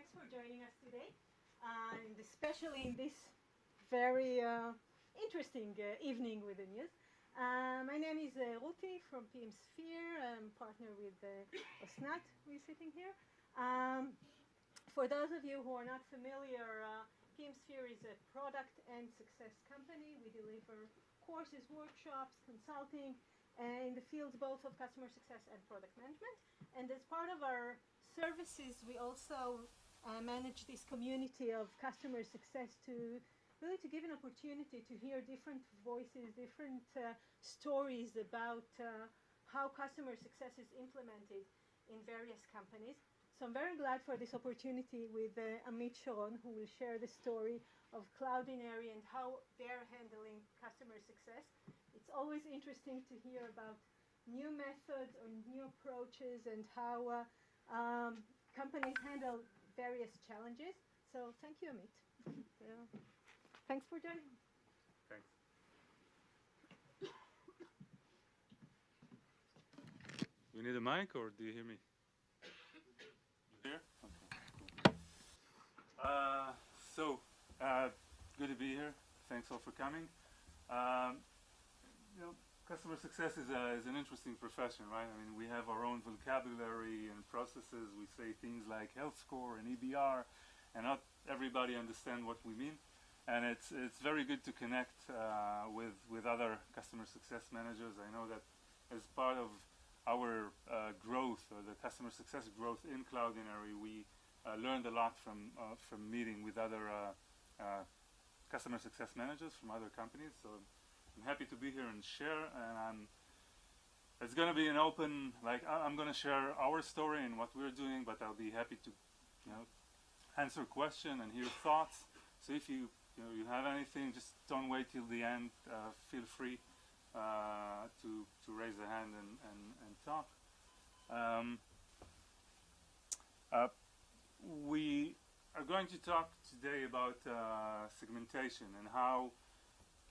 thanks for joining us today, and especially in this very interesting evening with the news. My name is Ruti from PMsphere. I'm partner with Osnat, who is sitting here. For those of you who are not familiar, PMsphere is a product and success company. We deliver courses, workshops, consulting in the fields both of customer success and product management. And as part of our services, we also manage this community of customer success to give an opportunity to hear different voices, different stories about how customer success is implemented in various companies. So I'm very glad for this opportunity with Amit Sharon, who will share the story of Cloudinary and how they're handling customer success. It's always interesting to hear about new methods or new approaches and how companies handle various challenges. So thank you, Amit. Thanks for joining. Thanks. You need a mic, or do you hear me? Here? Okay. Cool. Good to be here. Thanks all for coming. Customer success is an interesting profession, right? I mean, we have our own vocabulary and processes. We say things like health score and EBR, and not everybody understands what we mean. And it's very good to connect with other customer success managers. I know that as part of our growth, or the customer success growth in Cloudinary, we learned a lot from meeting with other customer success managers from other companies. So I'm happy to be here and share. And it's going to be an open, I'm going to share our story and what we're doing, but I'll be happy to, answer questions and hear thoughts. So if you have anything, just don't wait till the end. Feel free to raise a hand and talk. We are going to talk today about segmentation and how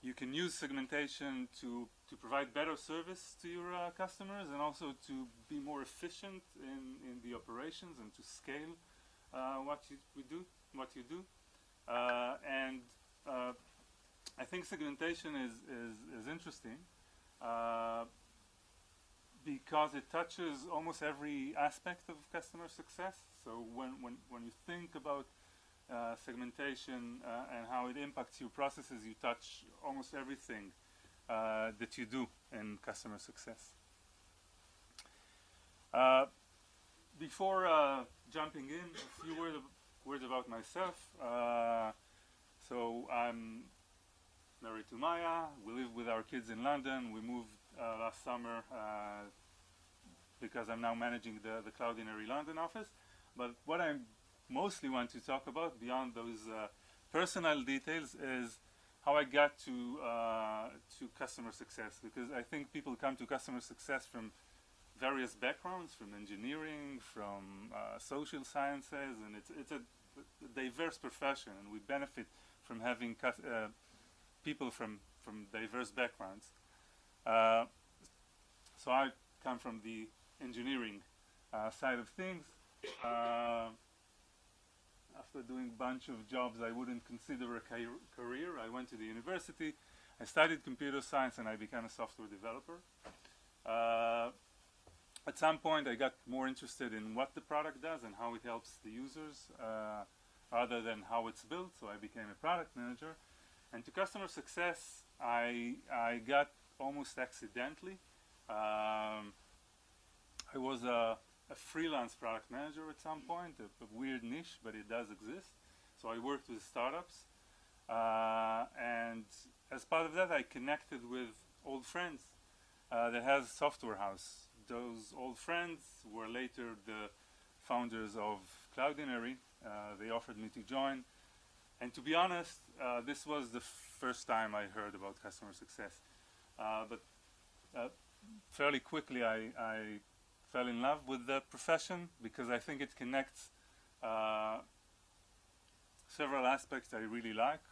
you can use segmentation to provide better service to your customers, and also to be more efficient in the operations and to scale what you do. I think segmentation is interesting because it touches almost every aspect of customer success. So when you think about segmentation and how it impacts your processes, you touch almost everything that you do in customer success. Before jumping in, a few words about myself. So I'm married to Maya. We live with our kids in London. We moved last summer because I'm now managing the Cloudinary London office. But what I mostly want to talk about, beyond those personal details, is how I got to customer success. Because I think people come to customer success from various backgrounds, from engineering, from social sciences, and it's a diverse profession, and we benefit from having people from diverse backgrounds. So I come from the engineering side of things. After doing a bunch of jobs I wouldn't consider a career, I went to the university, I studied computer science, and I became a software developer. At some point I got more interested in what the product does and how it helps the users rather than how it's built, so I became a product manager. And to customer success I got almost accidentally. I was a freelance product manager at some point, a weird niche, but it does exist. So I worked with startups, and as part of that I connected with old friends that has software house. Those old friends were later the founders of Cloudinary. They offered me to join, and to be honest, this was the first time I heard about customer success. But fairly quickly I fell in love with the profession, because I think it connects several aspects I really like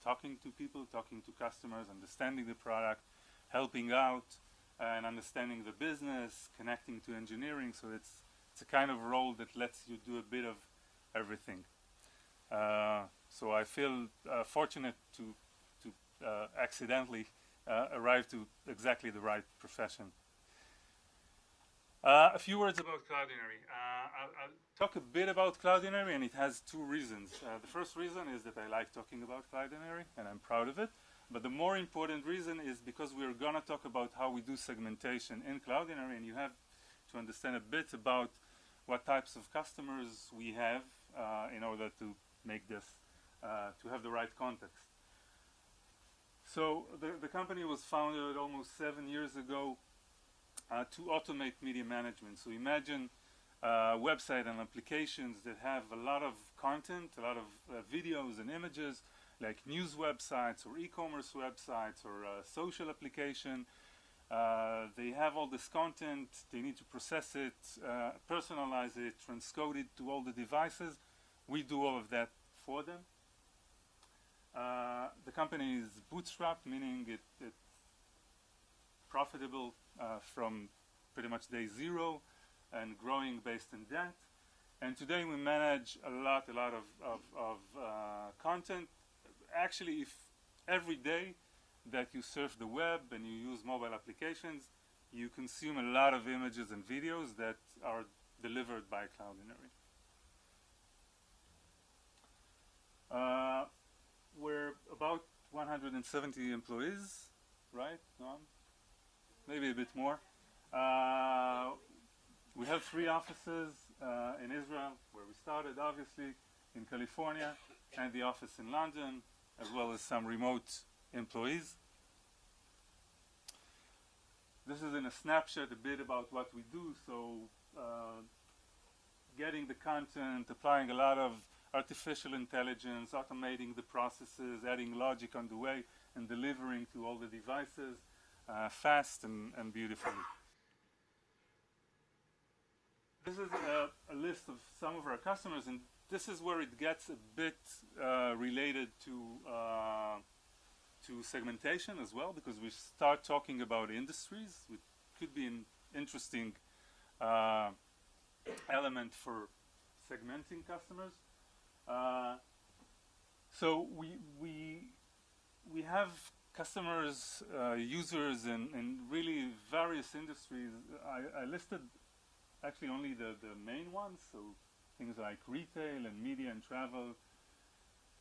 talking to people, talking to customers, understanding the product, helping out, and understanding the business, connecting to engineering. So it's a kind of role that lets you do a bit of everything. So I feel fortunate to accidentally arrive to exactly the right profession. A few words about Cloudinary. I'll talk a bit about Cloudinary, and it has two reasons. The first reason is that I like talking about Cloudinary, and I'm proud of it. But the more important reason is because we're going to talk about how we do segmentation in Cloudinary, and you have to understand a bit about what types of customers we have in order to make this, to have the right context. So the company was founded almost 7 years ago to automate media management. So imagine a website and applications that have a lot of content, a lot of videos and images, like news websites or e-commerce websites or social application. They have all this content, they need to process it, personalize it, transcode it to all the devices. We do all of that for them. The company is bootstrapped, meaning it's profitable from pretty much day zero and growing based on that. And today we manage a lot of content. Actually, if every day that you surf the web and you use mobile applications, you consume a lot of images and videos that are delivered by Cloudinary. We're about 170 employees, right? No? Maybe a bit more. We have 3 offices in Israel, where we started, obviously, in California, and the office in London, as well as some remote employees. This is in a snapshot a bit about what we do. So getting the content, applying a lot of artificial intelligence, automating the processes, adding logic on the way, and delivering to all the devices fast and beautifully. This is a list of some of our customers, and this is where it gets a bit related to segmentation as well, because we start talking about industries, which could be an interesting element for segmenting customers. So we have customers, users in really various industries. I listed actually only the main ones, so things like retail and media and travel,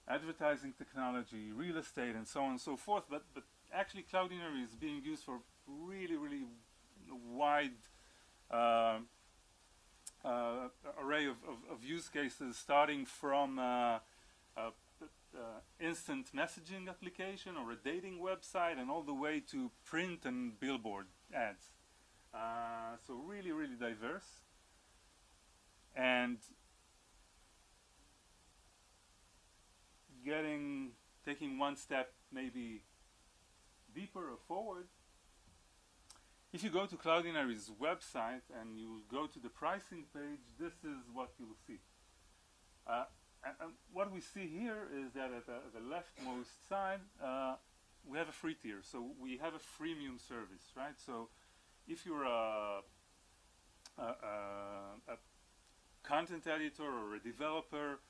advertising technology, real estate, and so on and so forth. But actually Cloudinary is being used for really wide array of use cases, starting from instant messaging application or a dating website, and all the way to print and billboard ads. So really diverse. And taking one step maybe deeper or forward, if you go to Cloudinary's website and you go to the pricing page, this is what you'll see. And what we see here is that at the leftmost side, we have a free tier. So we have a freemium service, right? So if you're a content editor or a developer,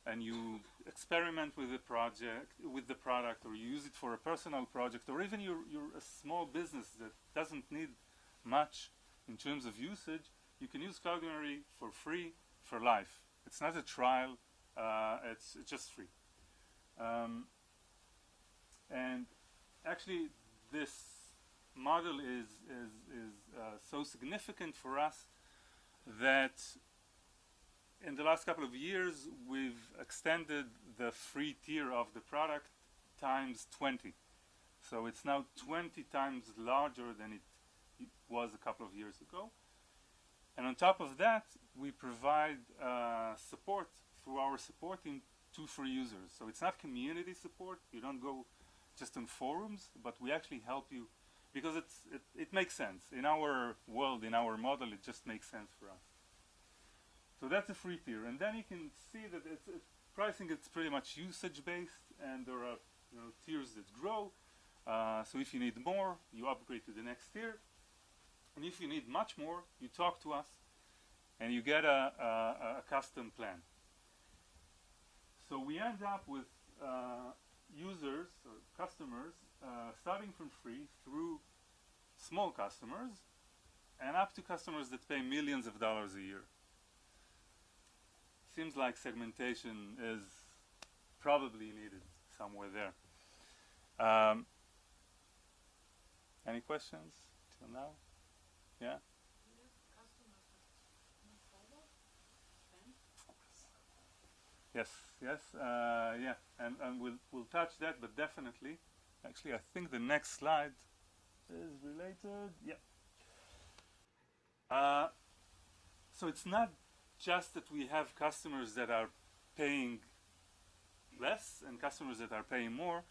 and you experiment with the product, or you use it for a personal project, or even you're a small business that doesn't need much in terms of usage, you can use Cloudinary for free for life. It's not a trial, it's just free. And actually this model is so significant for us that in the last couple of years, we've extended the free tier of the product times 20. So it's now 20 times larger than it was a couple of years ago. And on top of that, we provide support through our supporting to free users. So it's not community support. You don't go just on forums, but we actually help you because it makes sense. In our world, in our model, it just makes sense for us. So that's a free tier, and then you can see that it's pricing. It's pretty much usage based, and there are tiers that grow. So if you need more, you upgrade to the next tier, and if you need much more, you talk to us, and you get a custom plan. So we end up with users or customers starting from free through small customers and up to customers that pay millions of dollars a year. Seems like segmentation is probably needed somewhere there. Any questions till now? Yeah? Yes, yes, yeah, and we'll touch that, but definitely. Actually, I think the next slide is related. Yeah. So it's not just that we have customers that are paying less and customers that are paying more,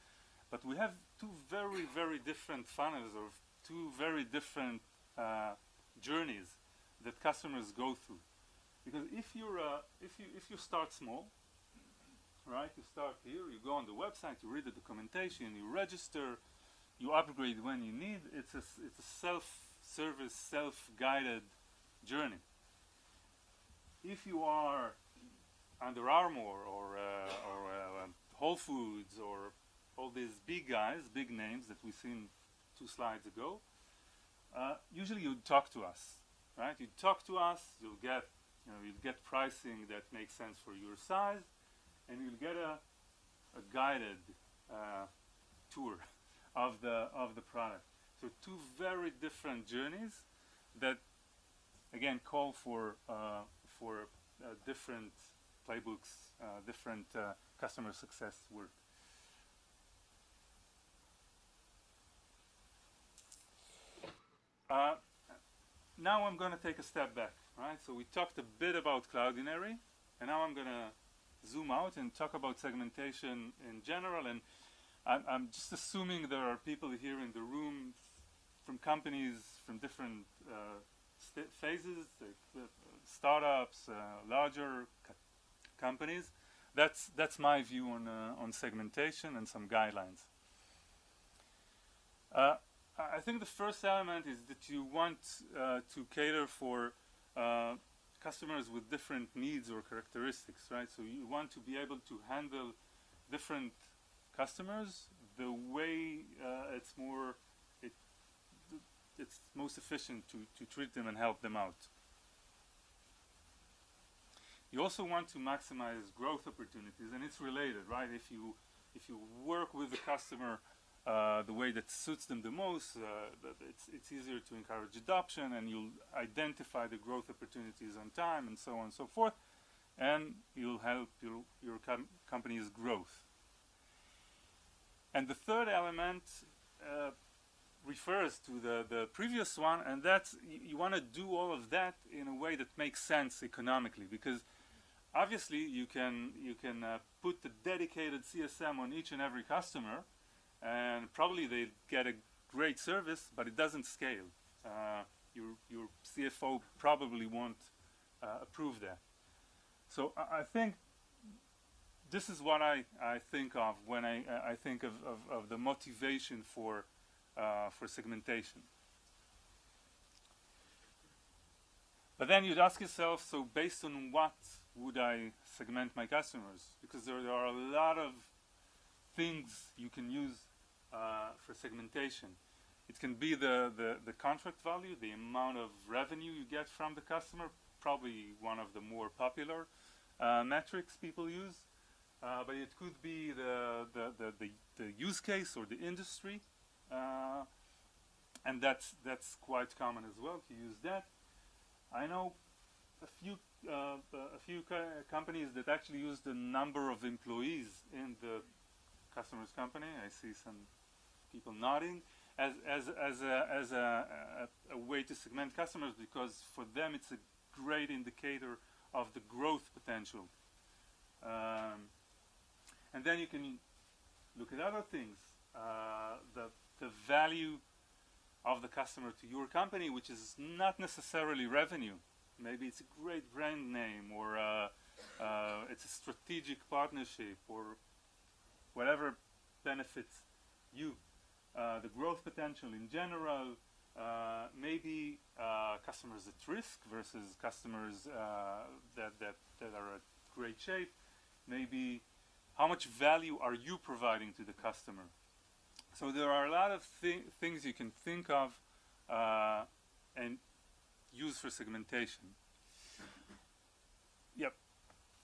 but we have two very, very different funnels or two very different journeys that customers go through. Because if you start small, right? You start here, you go on the website, you read the documentation, you register, you upgrade when you need. It's a self-service, self-guided journey. If you are Under Armour or Whole Foods or all these big guys, big names that we've seen 2 slides ago, usually you'd talk to us, right? You'd talk to us, you'll get pricing that makes sense for your size, and you'll get a guided tour of the product. So 2 very different journeys that again call for different playbooks, different customer success work. Now I'm going to take a step back, right? So we talked a bit about Cloudinary, and now I'm going to zoom out and talk about segmentation in general. And I'm just assuming there are people here in the room from companies from different phases, like startups, larger companies. That's my view on segmentation and some guidelines. I think the first element is that you want to cater for customers with different needs or characteristics, right? So you want to be able to handle different customers the way it's most efficient to treat them and help them out. You also want to maximize growth opportunities, and it's related, right? If you work with the customer the way that suits them the most, it's easier to encourage adoption, and you'll identify the growth opportunities on time, and so on and so forth, and you'll help your company's growth. And the third element refers to the previous one, and that's you want to do all of that in a way that makes sense economically, because obviously you can put the dedicated CSM on each and every customer, and probably they get a great service, but it doesn't scale. Your CFO probably won't approve that. So I think this is what I think of when I think of the motivation for segmentation. But then you'd ask yourself, so based on what would I segment my customers? Because there are a lot of things you can use for segmentation. It can be the contract value, the amount of revenue you get from the customer, probably one of the more popular metrics people use. But it could be the use case or the industry, and that's quite common as well to use that. I know a few companies that actually use the number of employees in the customer's company. I see some people nodding as a way to segment customers, because for them it's a great indicator of the growth potential. And then you can look at other things, the value of the customer to your company, which is not necessarily revenue. Maybe it's a great brand name, or it's a strategic partnership, or whatever benefits you. The growth potential in general, maybe customers at risk versus customers that are at great shape. Maybe how much value are you providing to the customer? So there are a lot of things you can think of and use for segmentation. Yep.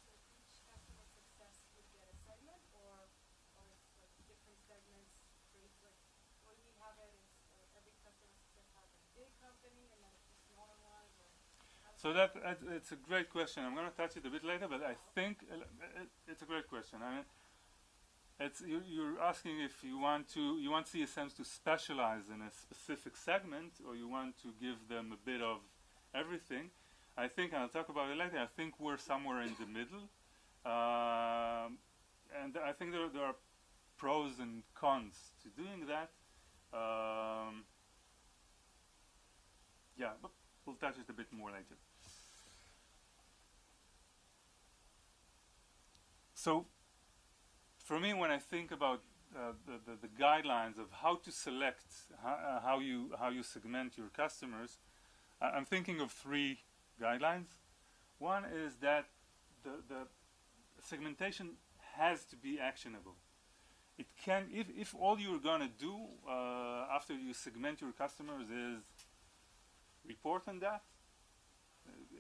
So each customer success would get a segment, or it's like different segments for each, like, what do we have it is every customer success has a big company and then a few smaller ones, or So it's a great question. I'm going to touch it a bit later, but I think it's a great question. I mean, you're asking if you want CSMs to specialize in a specific segment, or you want to give them a bit of everything. I think, and I'll talk about it later, I think we're somewhere in the middle. And I think there are pros and cons to doing that. Yeah, but we'll touch it a bit more later. So, for me, when I think about the guidelines of how to select, how you segment your customers, I'm thinking of 3 guidelines. One is that the segmentation has to be actionable. It can, if all you're gonna do after you segment your customers is report on that,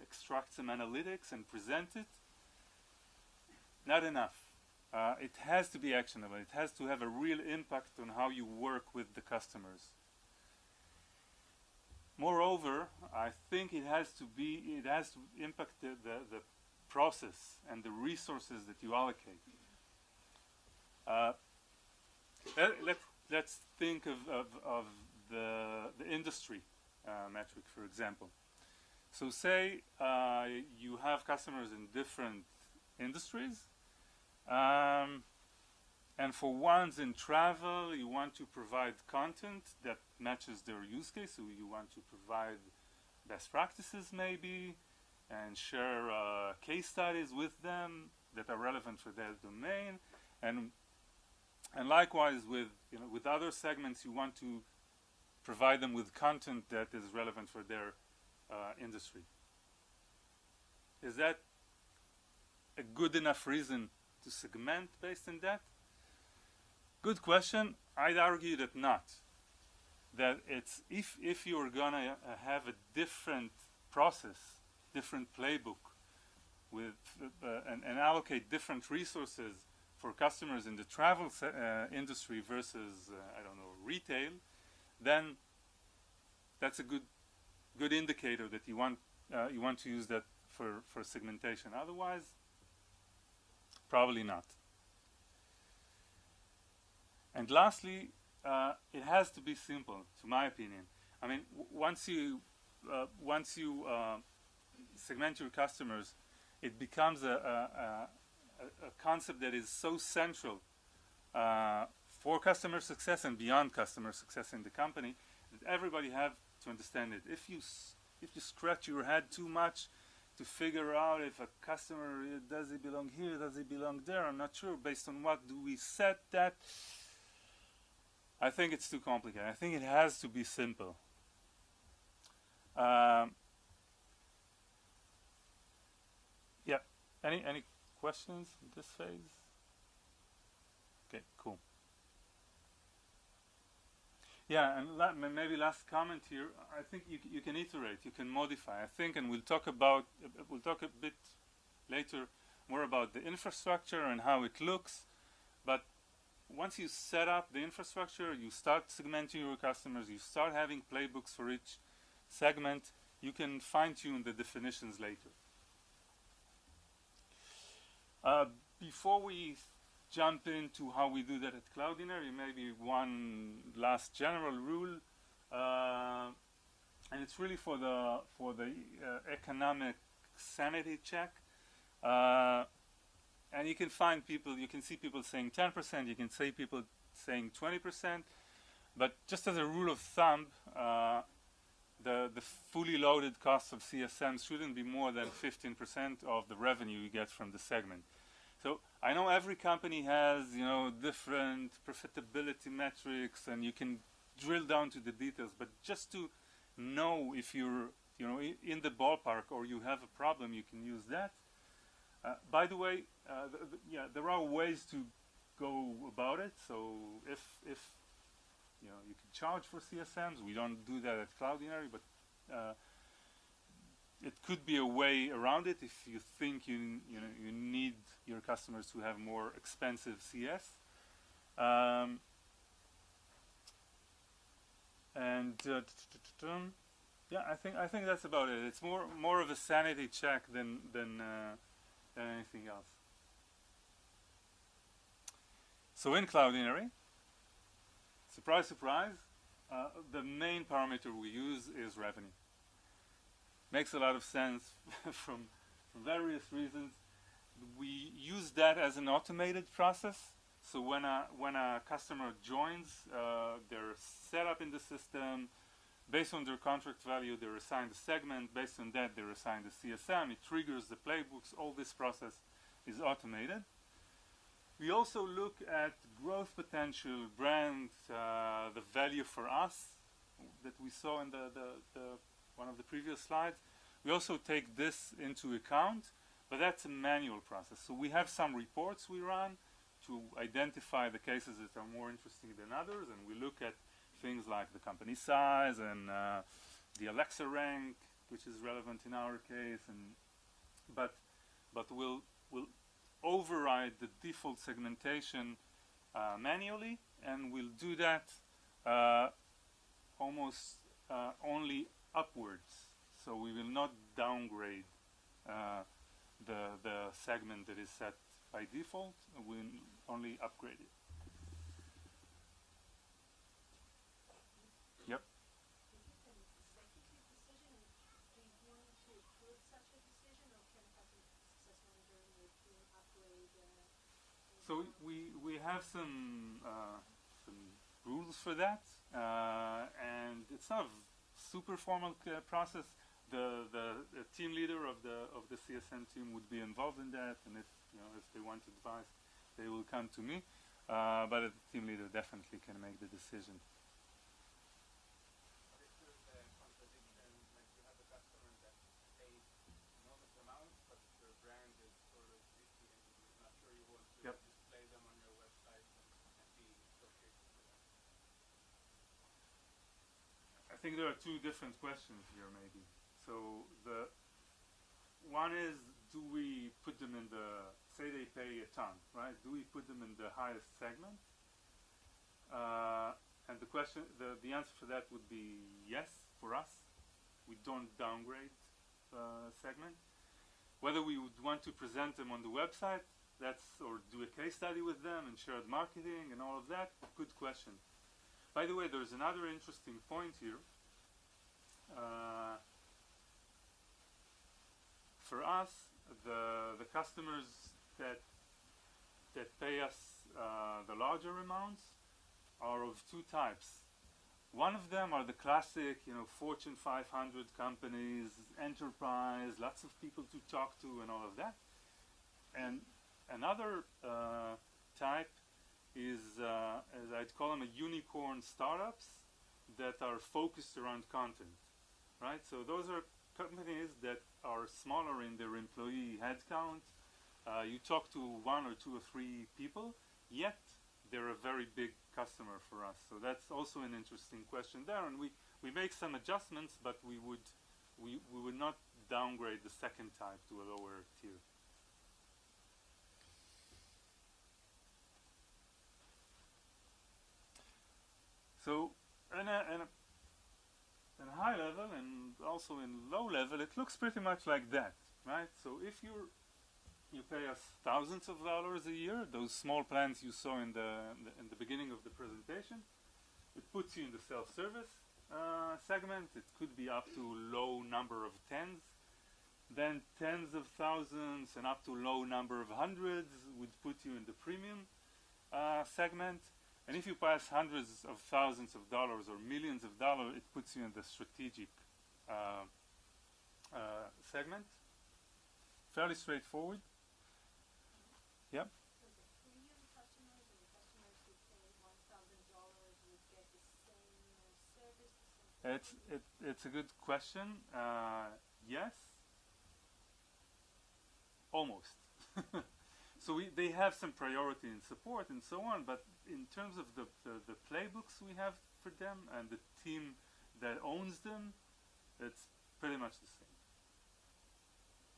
extract some analytics and present it, not enough. It has to be actionable. It has to have a real impact on how you work with the customers. Moreover, I think it has to impact the process and the resources that you allocate. Let's think of the industry metric, for example. So say you have customers in different industries, and for ones in travel, you want to provide content that matches their use case. So you want to provide best practices maybe, and share case studies with them that are relevant for their domain. And likewise with other segments, you want to provide them with content that is relevant for their industry. Is that a good enough reason to segment based on that? Good question. I'd argue that not. That it's if you're gonna have a different process, different playbook, with and allocate different resources for customers in the travel industry versus I don't know, retail, then that's a good indicator that you want to use that for segmentation. Otherwise, probably not. And lastly, it has to be simple, to my opinion. I mean, once you segment your customers, it becomes a concept that is so central for customer success and beyond customer success in the company that everybody have to understand it. If you scratch your head too much to figure out if a customer, does he belong here, does he belong there, I'm not sure, based on what do we set that, I think it's too complicated. I think it has to be simple. Yeah. Any questions in this phase? Okay, cool. Yeah, and maybe last comment here. I think you can iterate, you can modify. I think, and we'll talk a bit later more about the infrastructure and how it looks. But once you set up the infrastructure, you start segmenting your customers, you start having playbooks for each segment, you can fine-tune the definitions later. Before we jump into how we do that at Cloudinary, maybe one last general rule, and it's really for the economic sanity check. And you can find people, you can see people saying 10%, you can see people saying 20%, but just as a rule of thumb, the fully loaded cost of CSMs shouldn't be more than 15% of the revenue you get from the segment. So I know every company has, different profitability metrics, and you can drill down to the details, but just to know if you're, in the ballpark or you have a problem, you can use that. By the way, yeah, there are ways to go about it. So if you know, you can charge for CSMs. We don't do that at Cloudinary, but it could be a way around it if you think you need your customers to have more expensive CS. And yeah, I think that's about it. It's more of a sanity check than anything else. So in Cloudinary, surprise, surprise, the main parameter we use is revenue. Makes a lot of sense from various reasons. We use that as an automated process. So when a customer joins, they're set up in the system. Based on their contract value, they're assigned a segment. Based on that, they're assigned a CSM. It triggers the playbooks. All this process is automated. We also look at growth potential, brand, the value for us that we saw in the one of the previous slides. We also take this into account, but that's a manual process. So we have some reports we run to identify the cases that are more interesting than others, and we look at things like the company size and the Alexa rank, which is relevant in our case, and but we'll override the default segmentation manually, and we'll do that almost only upwards. So we will not downgrade the segment that is set by default. We'll only upgrade it. Yep. Is it an executive decision? Do you want to approve such a decision, or can a customer success manager and your team upgrade? So we have some rules for that, and it's not a super formal process. The team leader of the CSM team would be involved in that, and if they want advice, they will come to me. But the team leader definitely can make the decision. If there's a contradiction, like you have a customer that pays enormous amounts, but their brand is sort of iffy, and you're not sure you want to Yep. display them on your website and be associated with them. I think there are two different questions here, maybe. So the one is, do we put them in the, say they pay a ton, right? Do we put them in the highest segment? And the question, the answer for that would be yes, for us. We don't downgrade segment. Whether we would want to present them on the website, or do a case study with them and shared marketing and all of that, good question. By the way, there's another interesting point here. For us, the customers that pay us the larger amounts are of two types. One of them are the classic, Fortune 500 companies, enterprise, lots of people to talk to, and all of that. And another type is, as I'd call them, a unicorn startups that are focused around content, right? So those are companies that are smaller in their employee headcount. You talk to one or two or three people, yet they're a very big customer for us. So that's also an interesting question there, and we make some adjustments, but we would not downgrade the second type to a lower tier. So in a high level and also in low level, it looks pretty much like that, right? So if you pay us thousands of dollars a year, those small plans you saw in the beginning of the presentation, it puts you in the self-service segment. It could be up to low number of tens, then tens of thousands and up to low number of hundreds would put you in the premium segment. And if you pass hundreds of thousands of dollars or millions of dollars, it puts you in the strategic segment. Fairly straightforward. Yep. So the premium customers and the customers who pay $1,000 would get the same service, the same. It's a good question. Yes. Almost. So they have some priority in support and so on, but in terms of the playbooks we have for them and the team that owns them, it's pretty much the same.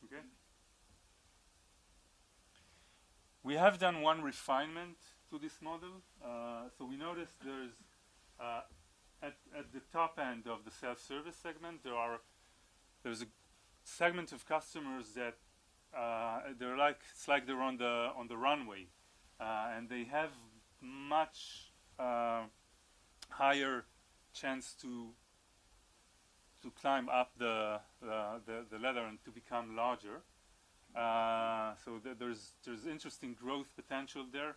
Okay? We have done one refinement to this model. So we noticed there's at the top end of the self-service segment, there's a segment of customers that they're like, it's like they're on the runway, and they have much higher chance to climb up the ladder and to become larger. So there's interesting growth potential there.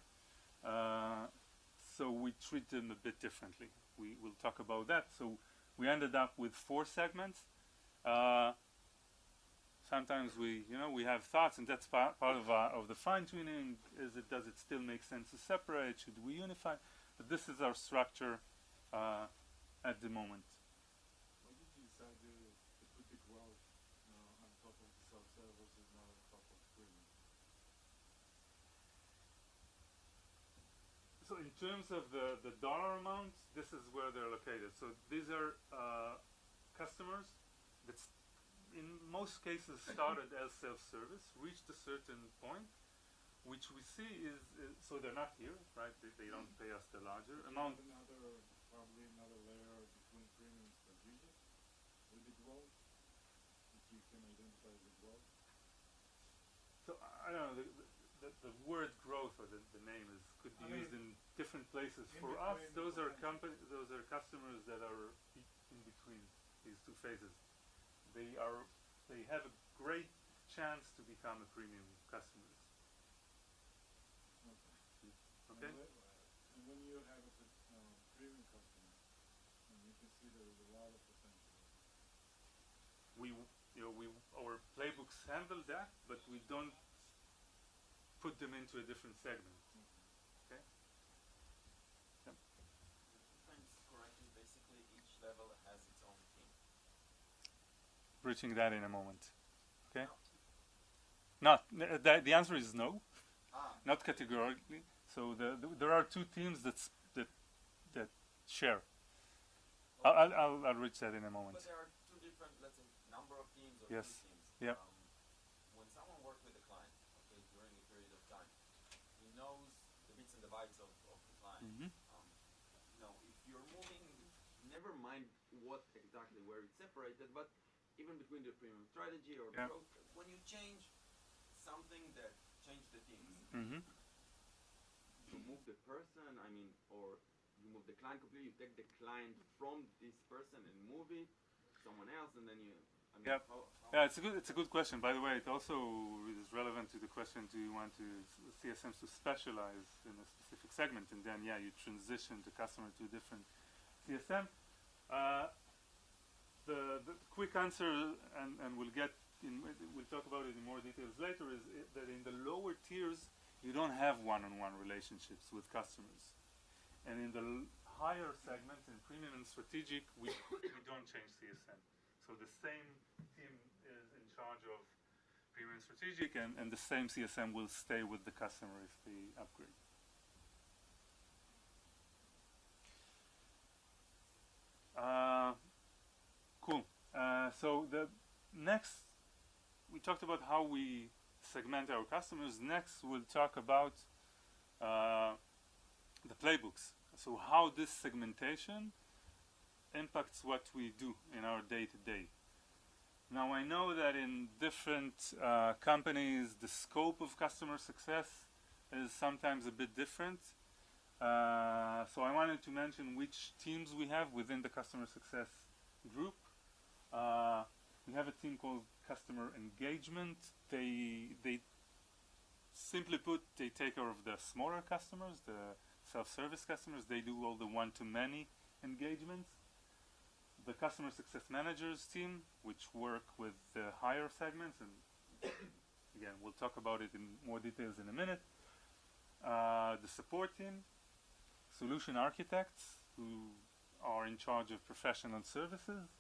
So we treat them a bit differently. We will talk about that. So we ended up with 4 segments. Sometimes we have thoughts, and that's part of the fine tuning. Does it still make sense to separate? Should we unify? But this is our structure at the moment. Why did you decide to put the growth on top of the self-service and not on top of premium? So in terms of the dollar amount, this is where they're located. So these are customers that in most cases started as self-service, reached a certain point, which we see is so they're not here, right? They don't pay us the larger amount. Probably another layer between premium and strategic with the growth, if you can identify the growth. So I don't know, the word growth or the name could be used in different places. For us, those are customers that are in between these two phases. They have a great chance to become a premium customers. Okay. And when you have a premium customer, and you can see there's a lot of potential. Our playbooks handle that, but we don't put them into a different segment. Okay. If I'm correctly, basically each level has its own team. Reaching that in a moment. Okay. The answer is no. Not categorically. So there are 2 teams that share. I'll reach that in a moment. But there are 2 different, let's say, number of teams or Yes. 2 teams. Yeah. When someone works with a client, okay, during a period of time, he knows the bits and the bytes of the client. Mm-hmm. If you're moving, never mind what exactly where it's separated, but even between the premium strategy or growth, when you change something that changed the teams, you move the person, or you move the client completely, you take the client from this person and move it to someone else, and then you, Yeah, it's a good question. By the way, it also is relevant to the question: do you want CSMs to specialize in a specific segment, and then you transition the customer to a different CSM? The quick answer, and we'll talk about it in more details later, is that in the lower tiers you don't have one-on-one relationships with customers, and in the higher segments, in premium and strategic, we don't change CSM. So the same team is in charge of premium and strategic, and the same CSM will stay with the customer if they upgrade. Cool. So the next, we talked about how we segment our customers. Next, we'll talk about the playbooks. So how this segmentation impacts what we do in our day-to-day. Now, I know that in different companies, the scope of customer success is sometimes a bit different. So I wanted to mention which teams we have within the customer success group. We have a team called customer engagement. They simply put, they take care of the smaller customers, the self-service customers. They do all the one-to-many engagements. The customer success managers team, which work with the higher segments, and again, we'll talk about it in more details in a minute. The support team, solution architects, who are in charge of professional services,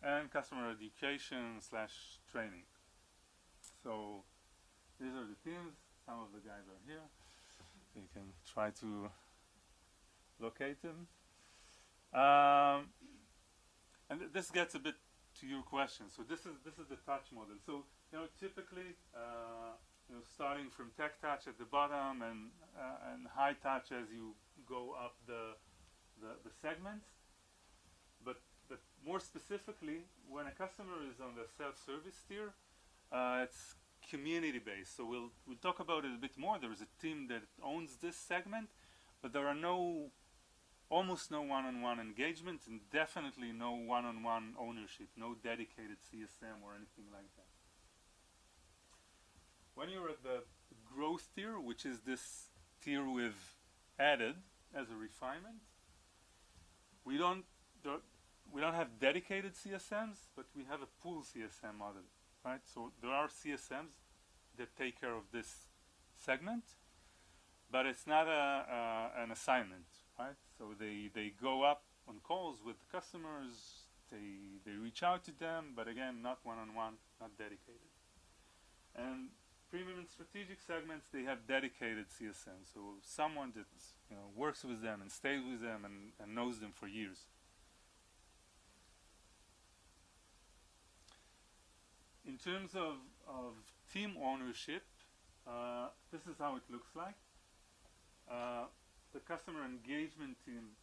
and customer education / training. So These are the teams. Some of the guys are here. So you can try to locate them. And this gets a bit to your question. So this is the touch model. So typically, starting from tech touch at the bottom and high touch as you go up the segments. But more specifically, when a customer is on the self-service tier, it's community based. So we'll talk about it a bit more. There is a team that owns this segment, but there are almost no one-on-one engagement, and definitely no one-on-one ownership, no dedicated CSM or anything like that. When you're at the growth tier, which is this tier we've added as a refinement, we don't have dedicated CSMs, but we have a pool CSM model, right? So there are CSMs that take care of this segment, but it's not an assignment, right? So they go up on calls with the customers, they reach out to them, but again, not one-on-one, not dedicated. And premium and strategic segments, they have dedicated CSMs, so someone that works with them and stays with them and knows them for years. In terms of team ownership, this is how it looks like. The customer engagement team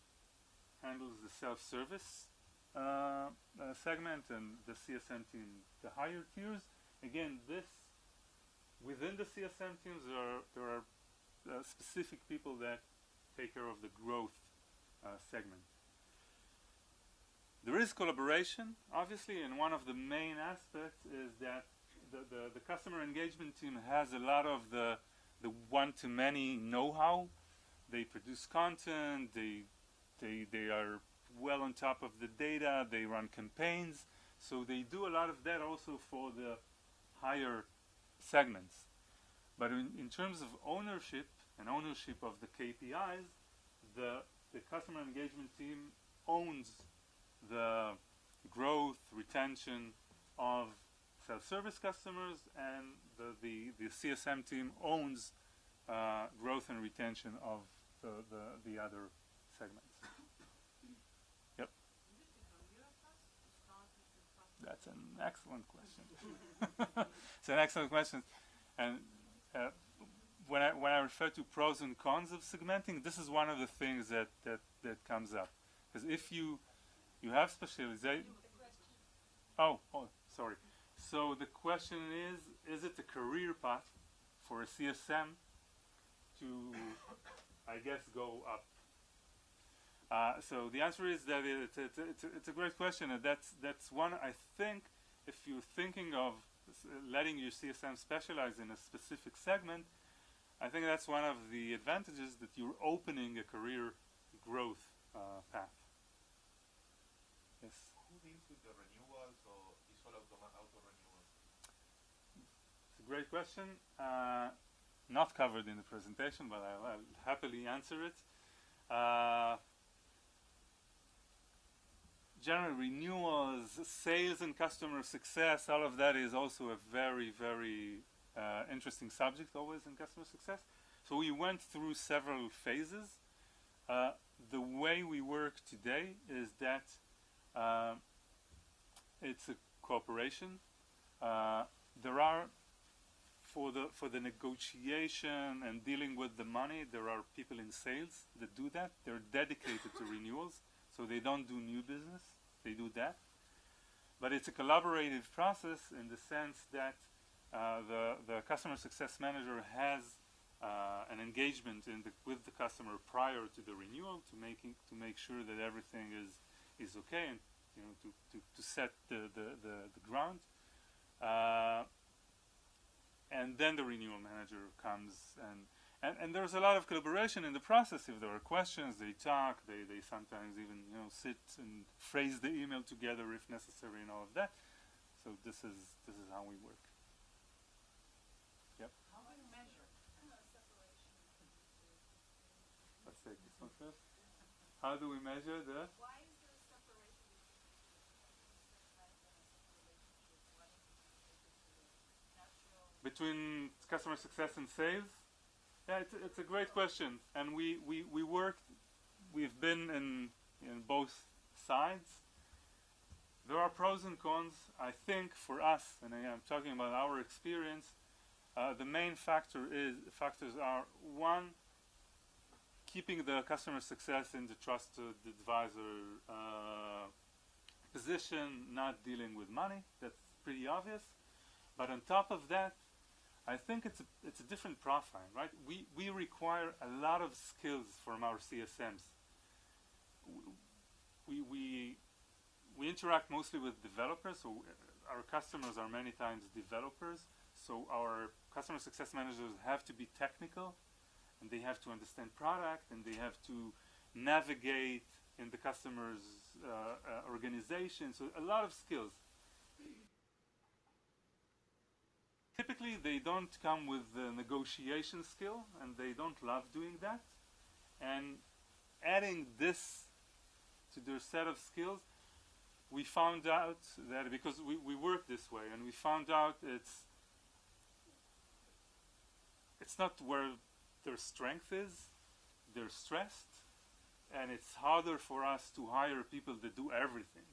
handles the self-service segment, and the CSM team the higher tiers. Again, within the CSM teams there are specific people that take care of the growth segment. There is collaboration, obviously, and one of the main aspects is that the customer engagement team has a lot of the one-to-many know-how. They produce content, they are well on top of the data, they run campaigns, so they do a lot of that also for the higher segments. But in terms of ownership and ownership of the KPIs, the customer engagement team owns the growth, retention of self-service customers, and the CSM team owns growth and retention of the other segments. Yep. That's an excellent question. It's an excellent question, and when I refer to pros and cons of segmenting, this is one of the things that comes up, because if you have specialization. Oh, sorry. So the question is it a career path for a CSM to, I guess, go up? So the answer is that it's a great question, and that's one. I think if you're thinking of letting your CSM specialize in a specific segment, I think that's one of the advantages, that you're opening a career growth path. Yes. Who deals with the renewals, or is all auto-renewals? It's a great question. Not covered in the presentation, but I'll happily answer it. General renewals, sales and customer success, all of that is also a very, very interesting subject always in customer success. So we went through several phases. The way we work today is that it's a cooperation. There are, for the negotiation and dealing with the money, there are people in sales that do that. They're dedicated to renewals, so they don't do new business, they do that. But it's a collaborative process in the sense that the customer success manager has an engagement with the customer prior to the renewal to make sure that everything is okay, and to set the ground. And then the renewal manager comes, and there's a lot of collaboration in the process. If there are questions, they talk, they sometimes even sit and phrase the email together if necessary, and all of that. So this is how we work. Yep. How do you measure separation? Let's take this one first. How do we measure the? Why is there a separation between customer success management and a relationship? Why don't you just take it to the natural between customer success and sales? Yeah, it's a great question, and we've been in both sides. There are pros and cons. I think for us, and I'm talking about our experience, the main factors are one, keeping the customer success in the trusted advisor position, not dealing with money. That's pretty obvious. But on top of that, I think it's a different profile, right? We require a lot of skills from our CSMs. We interact mostly with developers, so our customers are many times developers. So our customer success managers have to be technical, and they have to understand product, and they have to navigate in the customer's organization. So a lot of skills. Typically, they don't come with the negotiation skill, and they don't love doing that. And adding this to their set of skills, we found out that because we work this way, and we found out it's not where their strength is. They're stressed, and it's harder for us to hire people that do everything.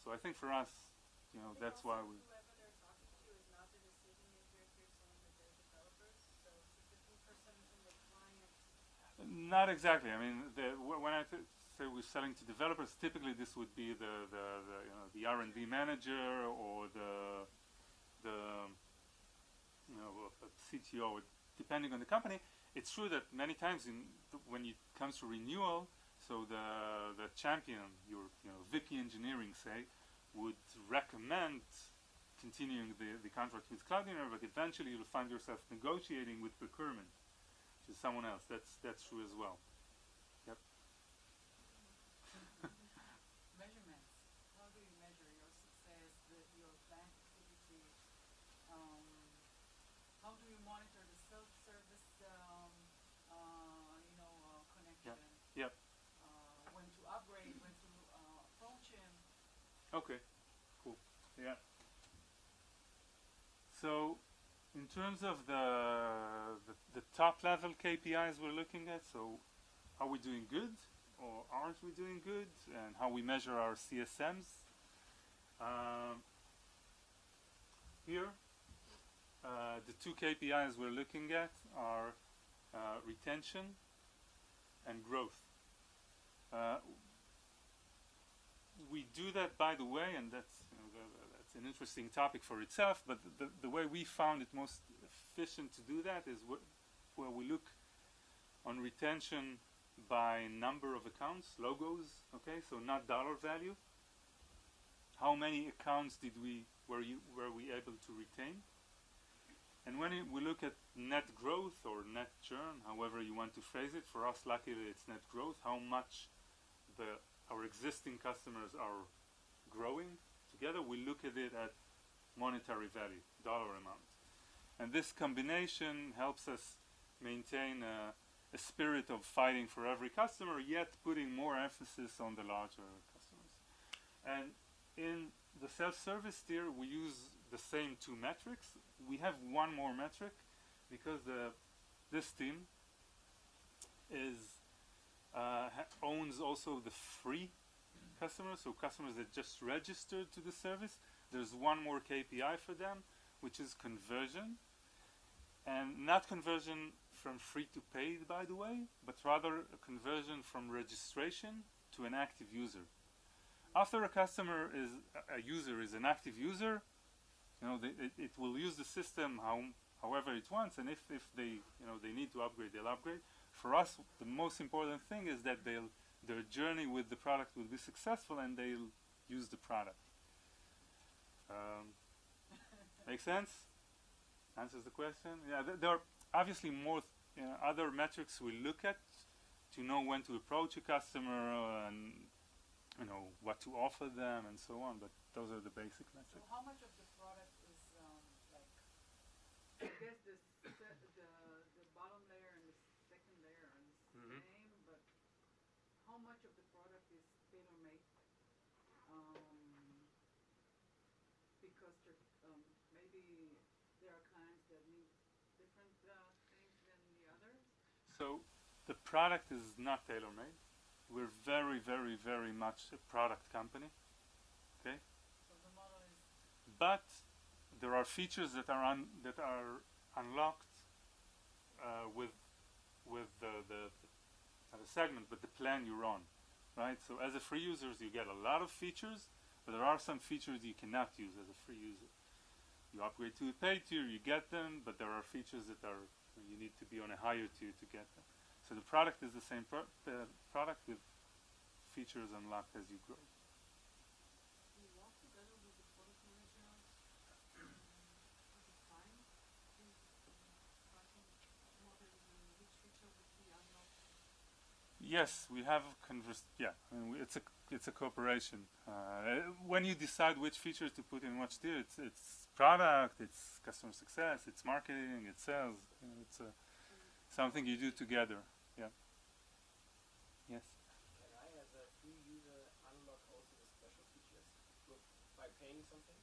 So I think for us, that's why we. Whoever they're talking to is not the decision maker if you're saying that they're developers, so it's a different person in the client. Not exactly. I mean, when I say we're selling to developers, typically this would be the R&D manager or the CTO, depending on the company. It's true that many times when it comes to renewal, so the champion, your VP engineering, say, would recommend continuing the contract with Cloudinary, but eventually you'll find yourself negotiating with procurement to someone else. That's true as well. Yep. Measurements. How do you measure your success, your client activity? How do you monitor the self-service connection? Yep. When to upgrade, when to approach him. Okay. Cool. Yeah. So, in terms of the top level KPIs we're looking at, so are we doing good or aren't we doing good, and how we measure our CSMs. Here, the two KPIs we're looking at are retention and growth. We do that, by the way, and that's that's an interesting topic for itself. But the way we found it most efficient to do that is where we look on retention by number of accounts, logos. Okay, so not dollar value. How many accounts were we able to retain? And when we look at net growth or net churn, however you want to phrase it, for us, luckily it's net growth. How much our existing customers are growing together. We look at it at monetary value, dollar amount. And this combination helps us maintain a spirit of fighting for every customer, yet putting more emphasis on the larger customers. And in the self-service tier, we use the same two metrics. We have one more metric because this team owns also the free customers, so customers that just registered to the service. There's one more KPI for them, which is conversion, and not conversion from free to paid, by the way, but rather a conversion from registration to an active user. After a user is an active user, it will use the system however it wants, and if they need to upgrade, they'll upgrade. For us, the most important thing is that their journey with the product will be successful and they'll use the product. Make sense? Answers the question? Yeah, there are obviously more other metrics we look at to know when to approach a customer and what to offer them and so on, but those are the basic metrics. So how much of the product is I guess the bottom layer and the second layer are the same, but how much of the product is tailor-made? Because maybe there are clients that need different things than the others? So the product is not tailor-made. We're very, very, very much a product company. Okay, So the model is but there are features that are unlocked with not a segment, but the plan you're on, right? So as a free user, you get a lot of features, but there are some features you cannot use as a free user. You upgrade to a paid tier, you get them, but there are features that are you need to be on a higher tier to get them. So the product is the same product with features unlocked as you grow. do you work together with the product manager to define these pricing models and which feature would be unlocked? Yes, we have yeah, I mean, it's a cooperation. When you decide which features to put in which tier, it's product, it's customer success, it's marketing, it's sales. You know, it's something you do together. Yeah. Yes. Can I, as a free user, unlock also the special features by paying something?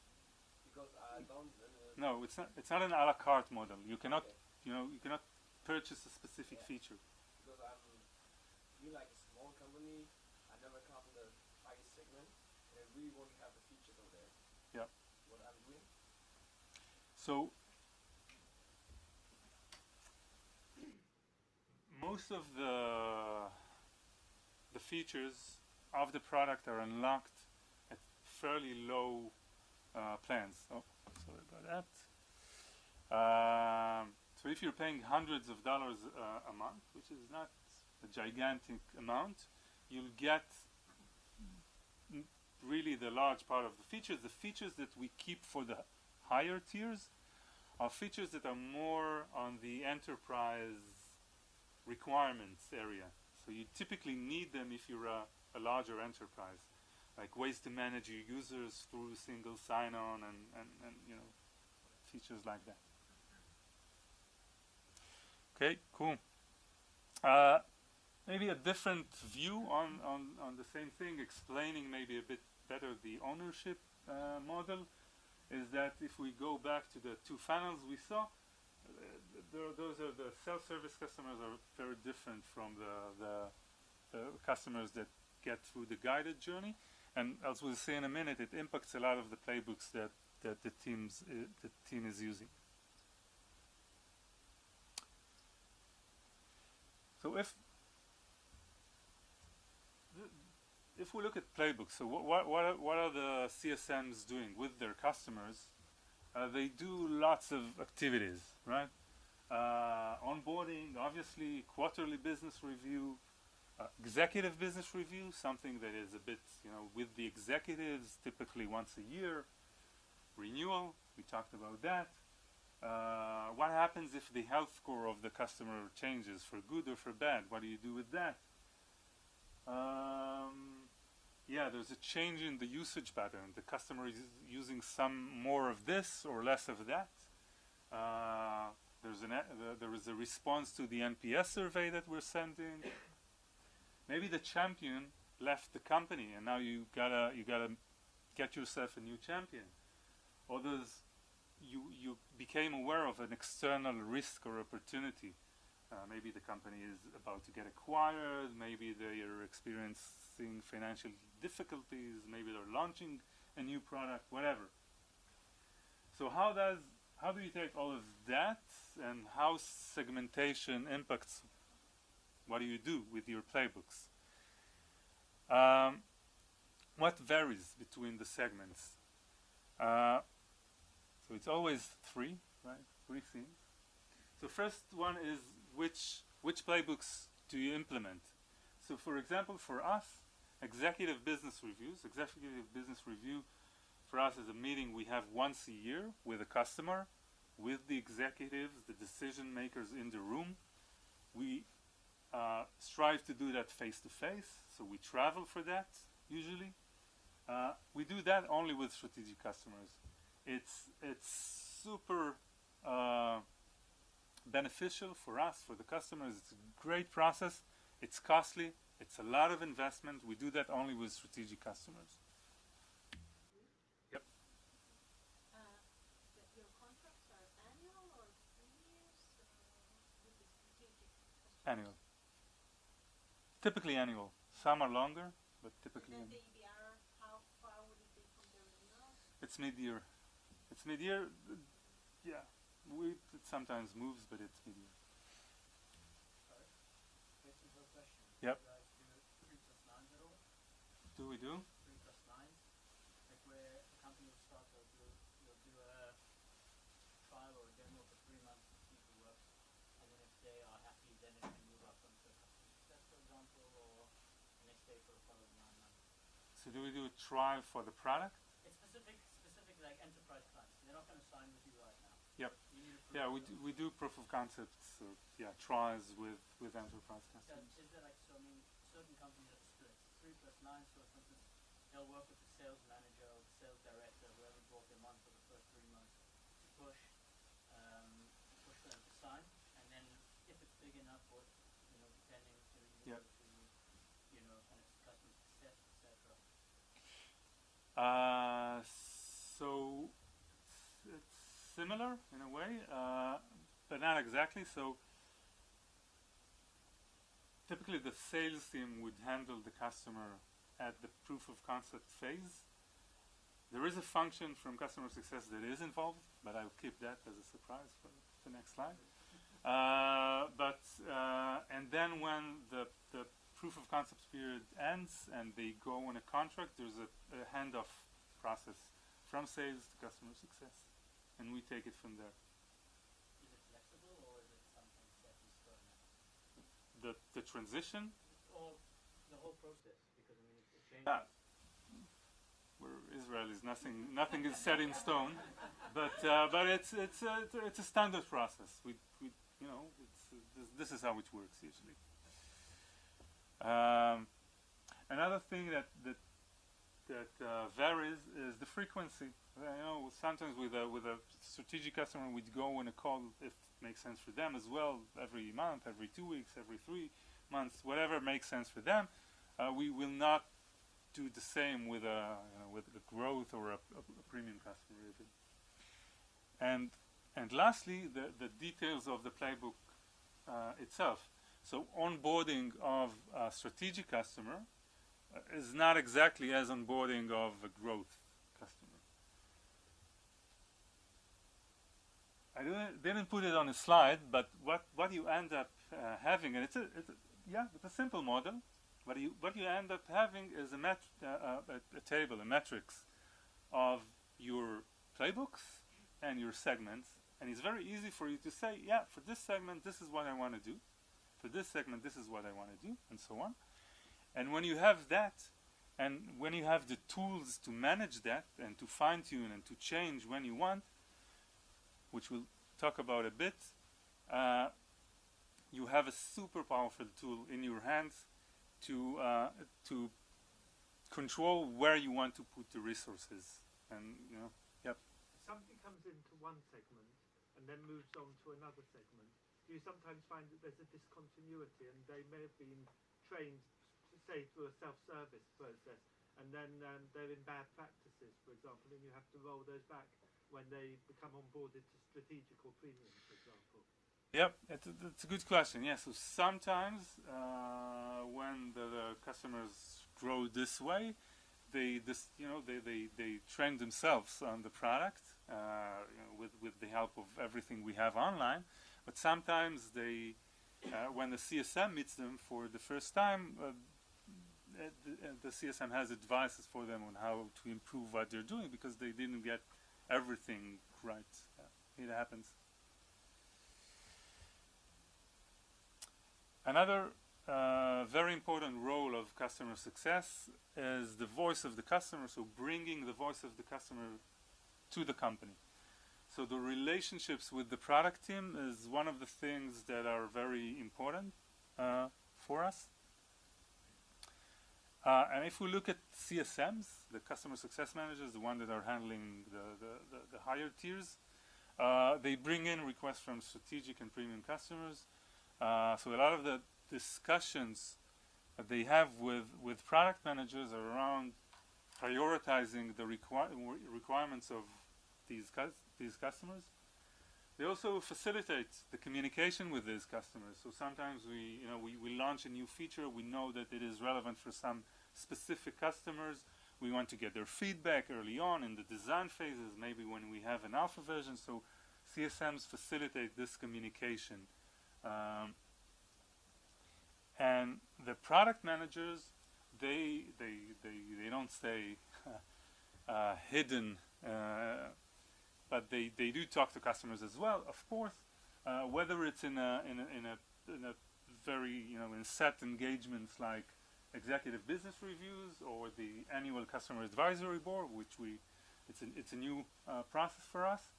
Because I don't. No, it's not. It's not an a la carte model. You cannot, Okay. you cannot purchase a specific feature. Because I'm feel like a small company. I never come in the highest segment, and I really want to have the features over there. Yeah. What I'm doing. So most of the features of the product are unlocked at fairly low plans. Oh, sorry about that. So if you're paying hundreds of dollars a month, which is not a gigantic amount, you'll get really the large part of the features. The features that we keep for the higher tiers are features that are more on the enterprise requirements area. So you typically need them if you're a larger enterprise, like ways to manage your users through single sign-on and you know, features like that. Okay, cool. Maybe a different view on the same thing, explaining maybe a bit better the ownership model, is that if we go back to the two funnels we saw, those are the self-service customers are very different from the customers that get through the guided journey, and as we'll see in a minute, it impacts a lot of the playbooks that the team is using. So if we look at playbooks, so what are the CSMs doing with their customers? They do lots of activities, right? Onboarding, obviously, quarterly business review, executive business review, something that is a bit, you know, with the executives, typically once a year. Renewal, we talked about that. What happens if the health score of the customer changes for good or for bad? What do you do with that? Yeah, there's a change in the usage pattern. The customer is using some more of this or less of that. There is a response to the NPS survey that we're sending. Maybe the champion left the company and now you gotta get yourself a new champion. Others, you became aware of an external risk or opportunity. Maybe the company is about to get acquired, maybe they are experiencing financial difficulties, maybe they're launching a new product, whatever. So how do you take all of that and how segmentation impacts what do you do with your playbooks? What varies between the segments? So it's always three, right? Three themes. So first one is which playbooks do you implement? So for example, for us, executive business review for us is a meeting we have once a year with a customer, with the executives, the decision makers in the room. We strive to do that face to face, so we travel for that usually. We do that only with strategic customers. It's super beneficial for us, for the customers. It's a great process. It's costly. It's a lot of investment. We do that only with strategic customers. Yep. Your contracts are Annual. Typically annual. Some are longer, but typically And then annual. the EBR, how far would it be from the renewal? It's mid-year. It's mid-year. Yeah, it sometimes moves, but it's mid-year. Very simple question. Yep. You guys do 3+9s at all? Do we do? 3+9s? Like where a company will start, they'll do a trial or a demo for 3 months to see if it works. And then if they are happy, then it can move up onto customer success, for example, or and they stay for the following 9 months. So do we do a trial for the product? It's specific like enterprise clients. They're not going to sign with you right now. Yep. You need a proof Yeah, of we do proof of concepts, trials with enterprise customers. Is there like, so I mean, certain companies are split. 3+9, so for instance, they'll work with the sales manager or the sales director, whoever brought them on for the first 3 months to push for them to sign, and then if it's big enough, or depending, you Yep. go to, kind of customer success, etc. So it's similar in a way, but not exactly. So typically the sales team would handle the customer at the proof of concept phase. There is a function from customer success that is involved, but I'll keep that as a surprise for the next slide. And then when the proof of concept period ends and they go on a contract, there's a handoff process from sales to customer success, and we take it from there. Is it flexible, or is it something set in stone now? The transition, Or the whole process, because I mean, it changes. Yeah. we're Israelis, nothing is set in stone, but it's a standard process. This is how it works usually. Another thing that varies is the frequency. Sometimes with a strategic customer, we'd go on a call if it makes sense for them as well, every month, every 2 weeks, every 3 months, whatever makes sense for them. We will not do the same with a growth or a premium customer even. And lastly, the details of the playbook itself. So onboarding of a strategic customer is not exactly as onboarding of a growth customer. I didn't put it on a slide, but what you end up having, and it's a simple model. What you end up having is a table, a matrix of your playbooks and your segments, and it's very easy for you to say, yeah, for this segment, this is what I want to do. For this segment, this is what I want to do, and so on. And when you have that, and when you have the tools to manage that and to fine-tune and to change when you want, which we'll talk about a bit, you have a super powerful tool in your hands to control where you want to put the resources. And yep. Something comes into one segment and then moves on to another segment. Do you sometimes find that there's a discontinuity, and they may have been trained, say, through a self-service process, and then they're in bad practices, for example, and you have to roll those back when they become onboarded to strategic or premium, for example? Yep, it's a good question. Yeah, so sometimes when the customers grow this way, they train themselves on the product with the help of everything we have online. But sometimes they, when the CSM meets them for the first time, the CSM has advices for them on how to improve what they're doing because they didn't get everything right. It happens. Another very important role of customer success is the voice of the customer, so bringing the voice of the customer to the company. So the relationships with the product team is one of the things that are very important for us. And if we look at CSMs, the customer success managers, the one that are handling the higher tiers, they bring in requests from strategic and premium customers. So a lot of the discussions that they have with product managers are around prioritizing the requirements of these customers. They also facilitate the communication with these customers. So sometimes we launch a new feature. We know that it is relevant for some specific customers. We want to get their feedback early on in the design phases, maybe when we have an alpha version. So CSMs facilitate this communication. And the product managers, they don't stay hidden, but they do talk to customers as well, of course, whether it's in a very in set engagements like executive business reviews or the annual customer advisory board, which it's a new process for us,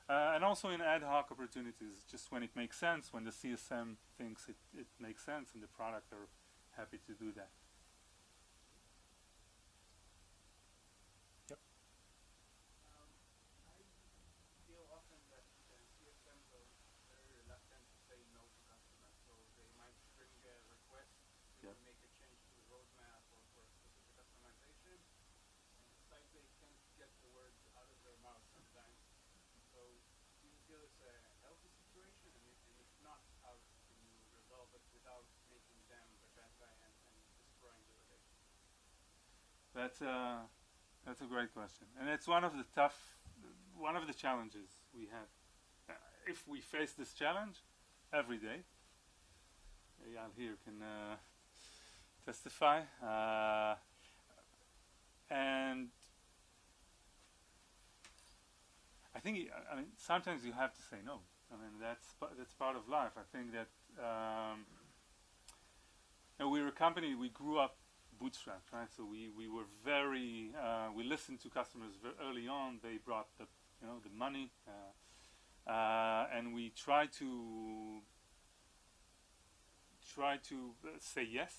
and also in ad hoc opportunities, just when it makes sense, when the CSM thinks it makes sense and the product are happy to do that. I feel often that CSMs are very reluctant to say no to customers, so they might bring a request to make a change to the roadmap or for a specific customization, and it's like they can't get the words out of their mouth sometimes. So do you feel it's a healthy situation, and if not, how can you resolve it without making them the bad guy and destroying the relationship? That's a great question, and it's one of the challenges we have. If we face this challenge every day, Eyal here can testify, and I think sometimes you have to say no. I mean that's part of life. I think that we're a company. We grew up bootstrapped, right? So we were very we listened to customers very early on. They brought the money, and we try to say yes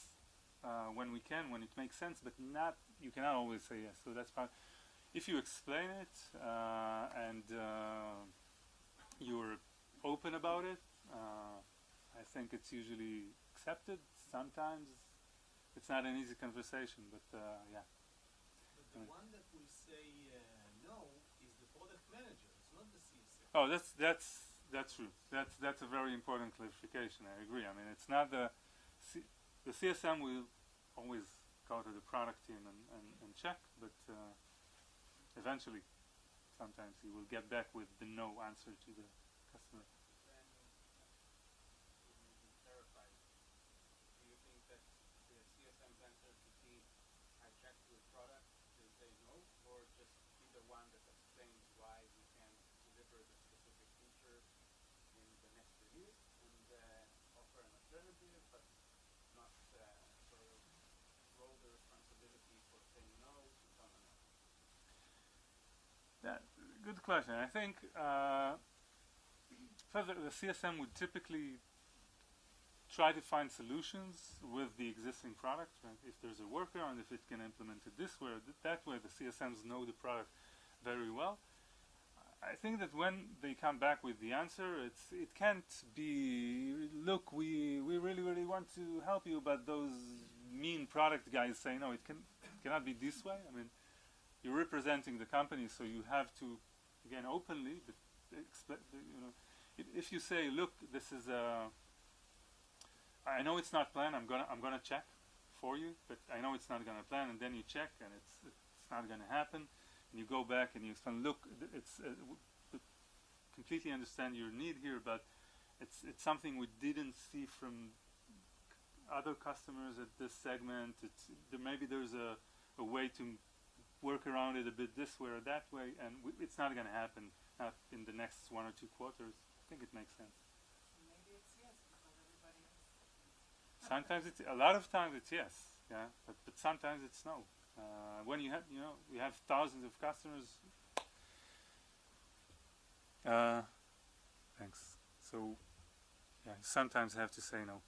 when we can, when it makes sense, but you cannot always say yes. So that's part. If you explain it and you're open about it, I think it's usually accepted. Sometimes it's not an easy conversation, but yeah. But the one that will say no is the product manager. It's not the CSM. Oh, that's true. That's a very important clarification. I agree. I mean, it's not the CSM will always go to the product team and check, but eventually, sometimes he will get back with the no answer to the customer. Then, to clarify, do you think that the CSM's answer should be, I checked with product, they say no, or just be the one that explains why we can deliver the specific feature in the next release and offer an alternative, but not sort of roll the responsibility for saying no to someone else? Good question. I think further, the CSM would typically try to find solutions with the existing product. Right? If there's a workaround, if it can implement it this way or that way, the CSMs know the product very well. I think that when they come back with the answer, it can't be, look, we really want to help you, but those mean product guys say no. It cannot be this way. I mean, you're representing the company, so you have to, again, openly, but if you say, look, this is I know it's not planned. I'm gonna check for you, but I know it's not gonna plan, and then you check, and it's not gonna happen. And you go back and you explain, look, it's completely understand your need here, but it's something we didn't see from other customers at this segment. Maybe there's a way to work around it a bit this way or that way, and it's not going to happen not in the next 1 or 2 quarters. I think it makes sense. Maybe it's yes because everybody else. Sometimes a lot of times it's yes, yeah, but sometimes it's no. When you have thousands of customers. Thanks. So, yeah, you sometimes have to say no.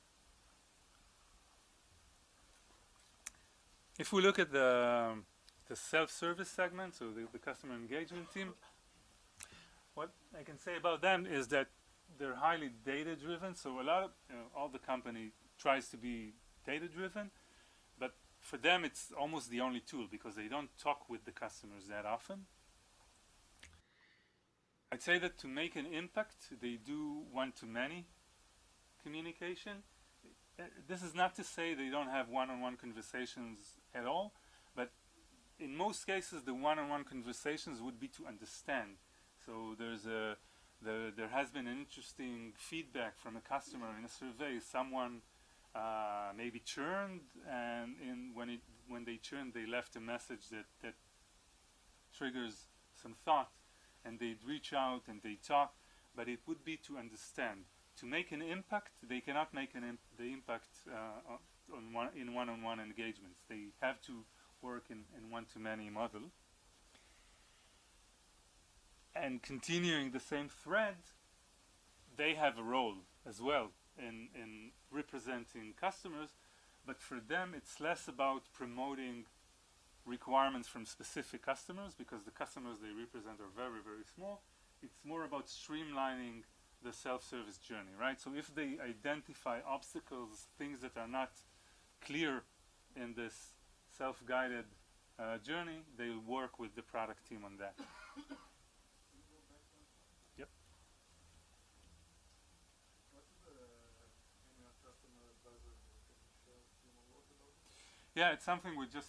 If we look at the self-service segment, so the customer engagement team, what I can say about them is that they're highly data-driven. So a lot of all the company tries to be data-driven, but for them it's almost the only tool because they don't talk with the customers that often. I'd say that to make an impact, they do one-to-many communication. This is not to say they don't have one-on-one conversations at all, but in most cases, the one-on-one conversations would be to understand. So there has been an interesting feedback from a customer in a survey. Someone maybe churned, and when they churned, they left a message that triggers some thought, and they'd reach out and they talk, but it would be to understand. To make an impact, they cannot make the impact in one-on-one engagements. They have to work in one-to-many model. And continuing the same thread, they have a role as well in representing customers, but for them it's less about promoting requirements from specific customers, because the customers they represent are very, very small. It's more about streamlining the self-service journey, right? So if they identify obstacles, things that are not clear in this self-guided journey, they'll work with the product team on that. Yep. What is any customer advisor? Can you share a few more words about it? Yeah, it's something we just,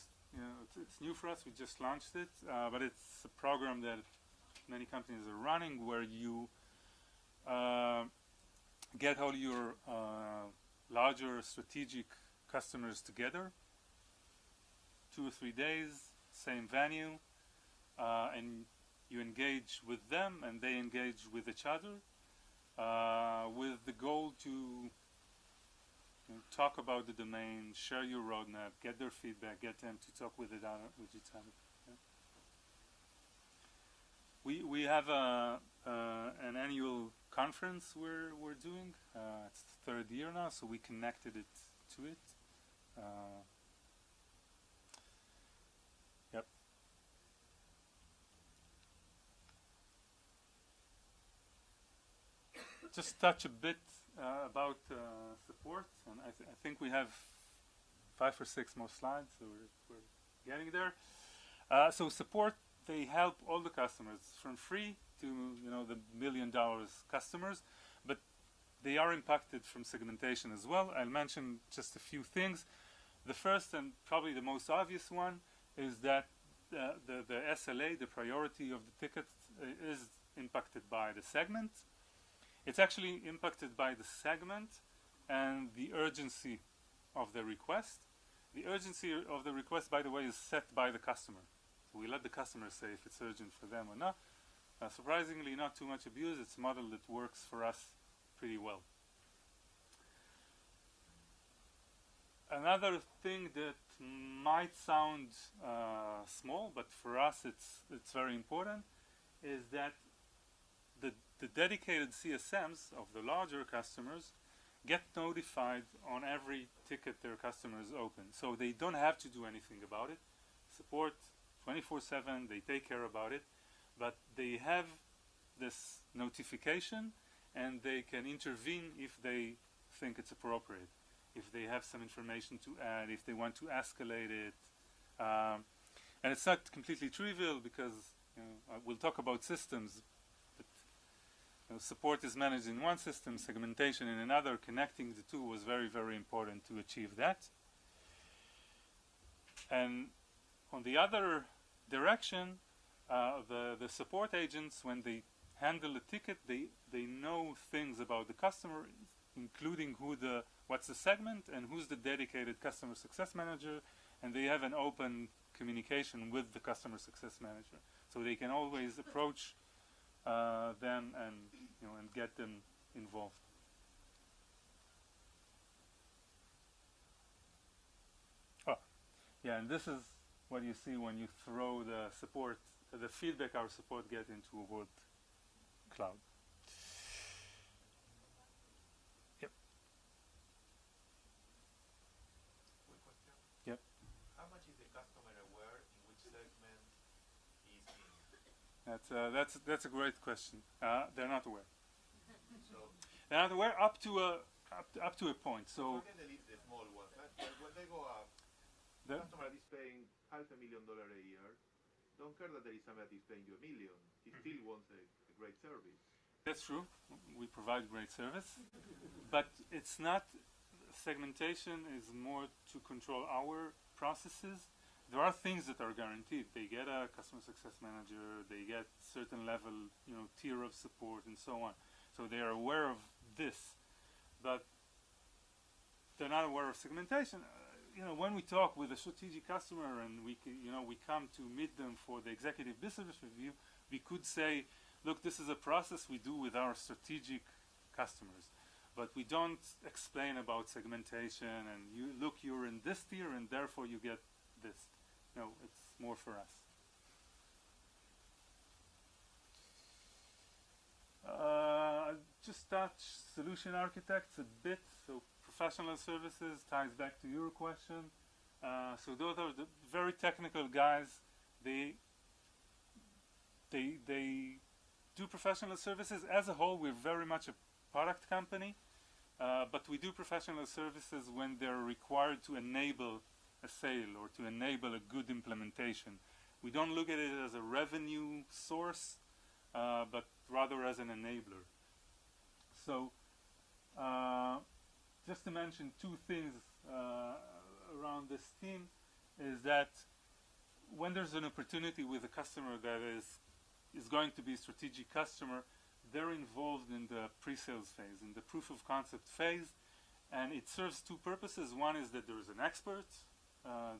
it's new for us. We just launched it, but it's a program that many companies are running, where you get all your larger strategic customers together, 2 or 3 days, same venue, and you engage with them and they engage with each other, with the goal to talk about the domain, share your roadmap, get their feedback, get them to talk with each other. Yeah. We have an annual conference we're doing. It's the 3rd year now, so we connected it to it. Yep. Just touch a bit about support, and I think we have 5 or 6 more slides, so we're getting there. So support, they help all the customers, from free to the $1 million customers, but they are impacted from segmentation as well. I'll mention just a few things. The first and probably the most obvious one is that the SLA, the priority of the ticket, is impacted by the segment. It's actually impacted by the segment and the urgency of the request. The urgency of the request, by the way, is set by the customer. So we let the customer say if it's urgent for them or not. Surprisingly, not too much abuse. It's a model that works for us pretty well. Another thing that might sound small, but for us it's very important, is that the dedicated CSMs of the larger customers get notified on every ticket their customers open. So they don't have to do anything about it. Support 24/7, they take care about it, but they have this notification and they can intervene if they think it's appropriate, if they have some information to add, if they want to escalate it. And it's not completely trivial, because we'll talk about systems, but support is managed in one system, segmentation in another. Connecting the two was very, very important to achieve that. And on the other direction, the support agents, when they handle a ticket, they know things about the customer, including what's the segment and who's the dedicated customer success manager, and they have an open communication with the customer success manager, so they can always approach them and get them involved. Oh, yeah, and this is what you see when you throw the feedback our support get into a word cloud. Yep. Quick question. Yep. How much is the customer aware in which segment he's in? That's a great question. They're not aware. So They're not aware up to a point. So forget the small ones. When they go up, the customer is paying $500,000 a year, don't care that there is somebody that is paying you $1 million. He still wants a great service. That's true. We provide great service, but it's not. Segmentation is more to control our processes. There are things that are guaranteed. They get a customer success manager. They get certain level, tier of support, and so on. So they are aware of this, but they're not aware of segmentation. When we talk with a strategic customer and we come to meet them for the executive business review, we could say, look, this is a process we do with our strategic customers, but we don't explain about segmentation and you're in this tier and therefore you get this. No, it's more for us. Just touch solution architects a bit. So professional services ties back to your question. So those are the very technical guys. They do professional services. As a whole, we're very much a product company, but we do professional services when they're required to enable a sale or to enable a good implementation. We don't look at it as a revenue source, but rather as an enabler. So just to mention two things around this theme is that when there's an opportunity with a customer that is going to be a strategic customer, they're involved in the pre-sales phase, in the proof of concept phase, and it serves two purposes. One is that there's an expert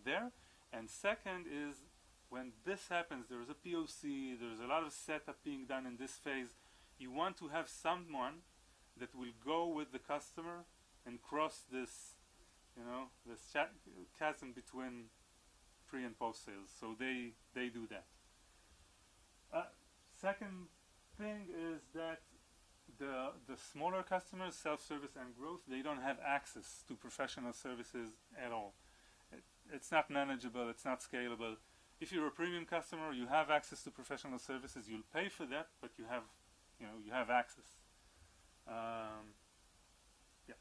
there, and second is when this happens, there's a POC, there's a lot of setup being done in this phase. You want to have someone that will go with the customer and cross this, this chasm between pre and post sales. So they do that. Second thing is that the smaller customers, self-service and growth, they don't have access to professional services at all. It's not manageable, it's not scalable. If you're a premium customer, you have access to professional services. You'll pay for that, but you have access. Yeah,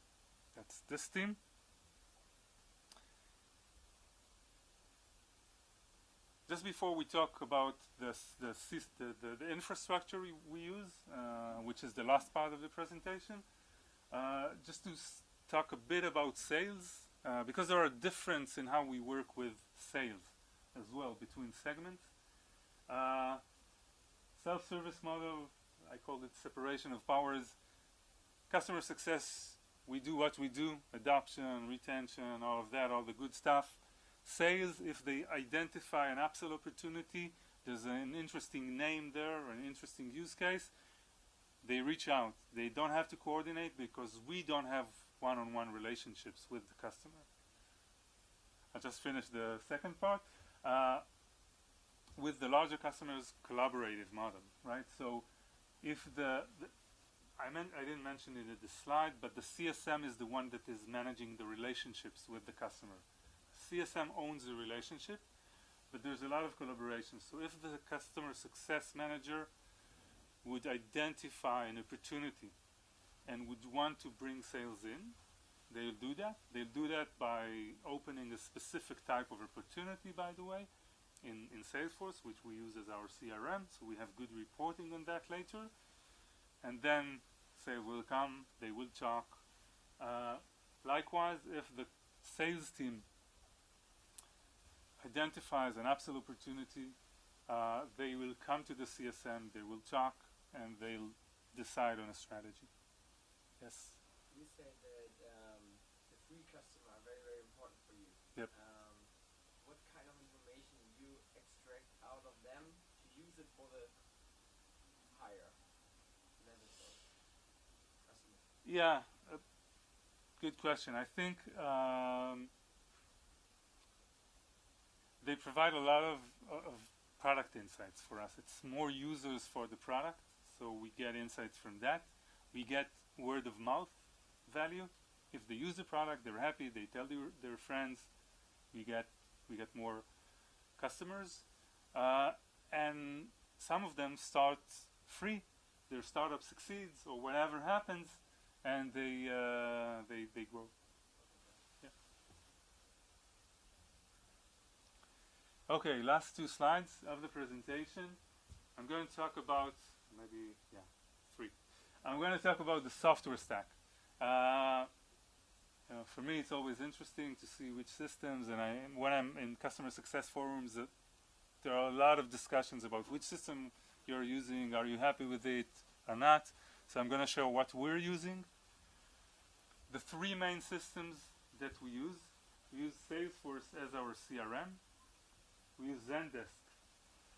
that's this theme. Just before we talk about the infrastructure we use, which is the last part of the presentation, just to talk a bit about sales, because there are differences in how we work with sales as well between segments. Self-service model, I call it separation of powers. Customer success, we do what we do, adoption, retention, all of that, all the good stuff. Sales, if they identify an upsell opportunity, there's an interesting name there, an interesting use case, they reach out. They don't have to coordinate because we don't have one-on-one relationships with the customer. I just finished the second part. With the larger customers, collaborative model, right? So if I didn't mention it in the slide, but the CSM is the one that is managing the relationships with the customer. CSM owns the relationship, but there's a lot of collaboration. So if the customer success manager would identify an opportunity and would want to bring sales in, they'll do that. They'll do that by opening a specific type of opportunity, by the way, in Salesforce, which we use as our CRM. So we have good reporting on that later. And then sales will come, they will talk. Likewise, if the sales team identifies an upsell opportunity, they will come to the CSM, they will talk, and they'll decide on a strategy. Yes? You said that the free customer are very, very important for you. Yep. What kind of information you extract out of them to use it for the higher level of customers? Yeah, good question. I think they provide a lot of product insights for us. It's more users for the product, so we get insights from that. We get word of mouth value. If they use the product, they're happy, they tell their friends, we get more customers. And some of them start free. Their startup succeeds or whatever happens, and they grow. Yeah. Okay, last two slides of the presentation. I'm going to talk about maybe, yeah, 3. I'm going to talk about the software stack. For me, it's always interesting to see which systems, and when I'm in customer success forums, there are a lot of discussions about which system you're using, are you happy with it or not. So I'm going to show what we're using. The 3 main systems that we use Salesforce as our CRM, we use Zendesk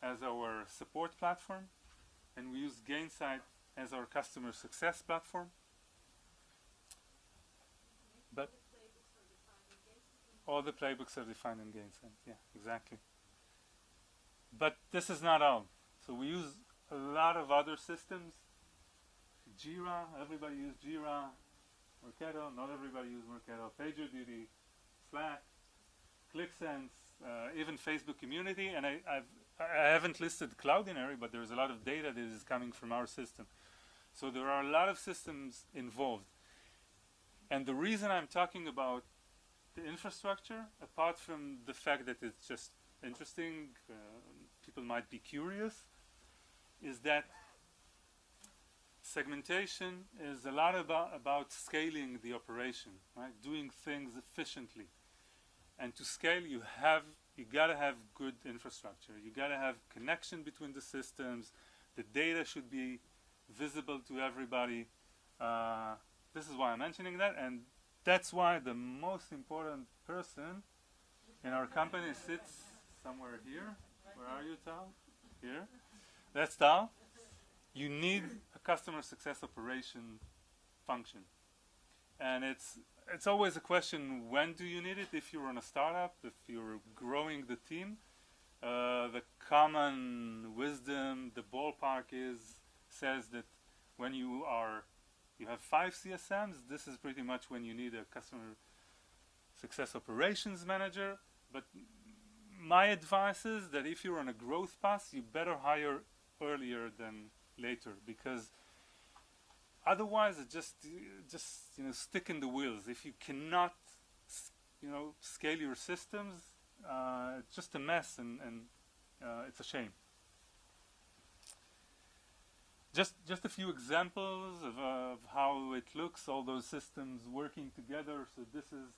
as our support platform, and we use Gainsight as our customer success platform. But all the playbooks are defined in Gainsight. Yeah, exactly. But this is not all. So we use a lot of other systems. Jira, everybody uses Jira. Marketo, not everybody uses Marketo. PagerDuty, Slack, ClickSense, even Facebook Community. And I haven't listed Cloudinary, but there's a lot of data that is coming from our system. So there are a lot of systems involved. And the reason I'm talking about the infrastructure, apart from the fact that it's just interesting, people might be curious, is that segmentation is a lot about scaling the operation, right? Doing things efficiently. And to scale, you gotta have good infrastructure. You gotta have connection between the systems. The data should be visible to everybody. This is why I'm mentioning that, and that's why the most important person in our company sits somewhere here. Where are you, Tal? Here. That's Tal. You need a customer success operation function. And it's always a question, when do you need it? If you're on a startup, if you're growing the team, the common wisdom, the ballpark says that when you have 5 CSMs, this is pretty much when you need a customer success operations manager. But my advice is that if you're on a growth path, you better hire earlier than later, because otherwise it just stick in the wheels. If you cannot scale your systems, it's just a mess, and it's a shame. Just a few examples of how it looks, all those systems working together. So this is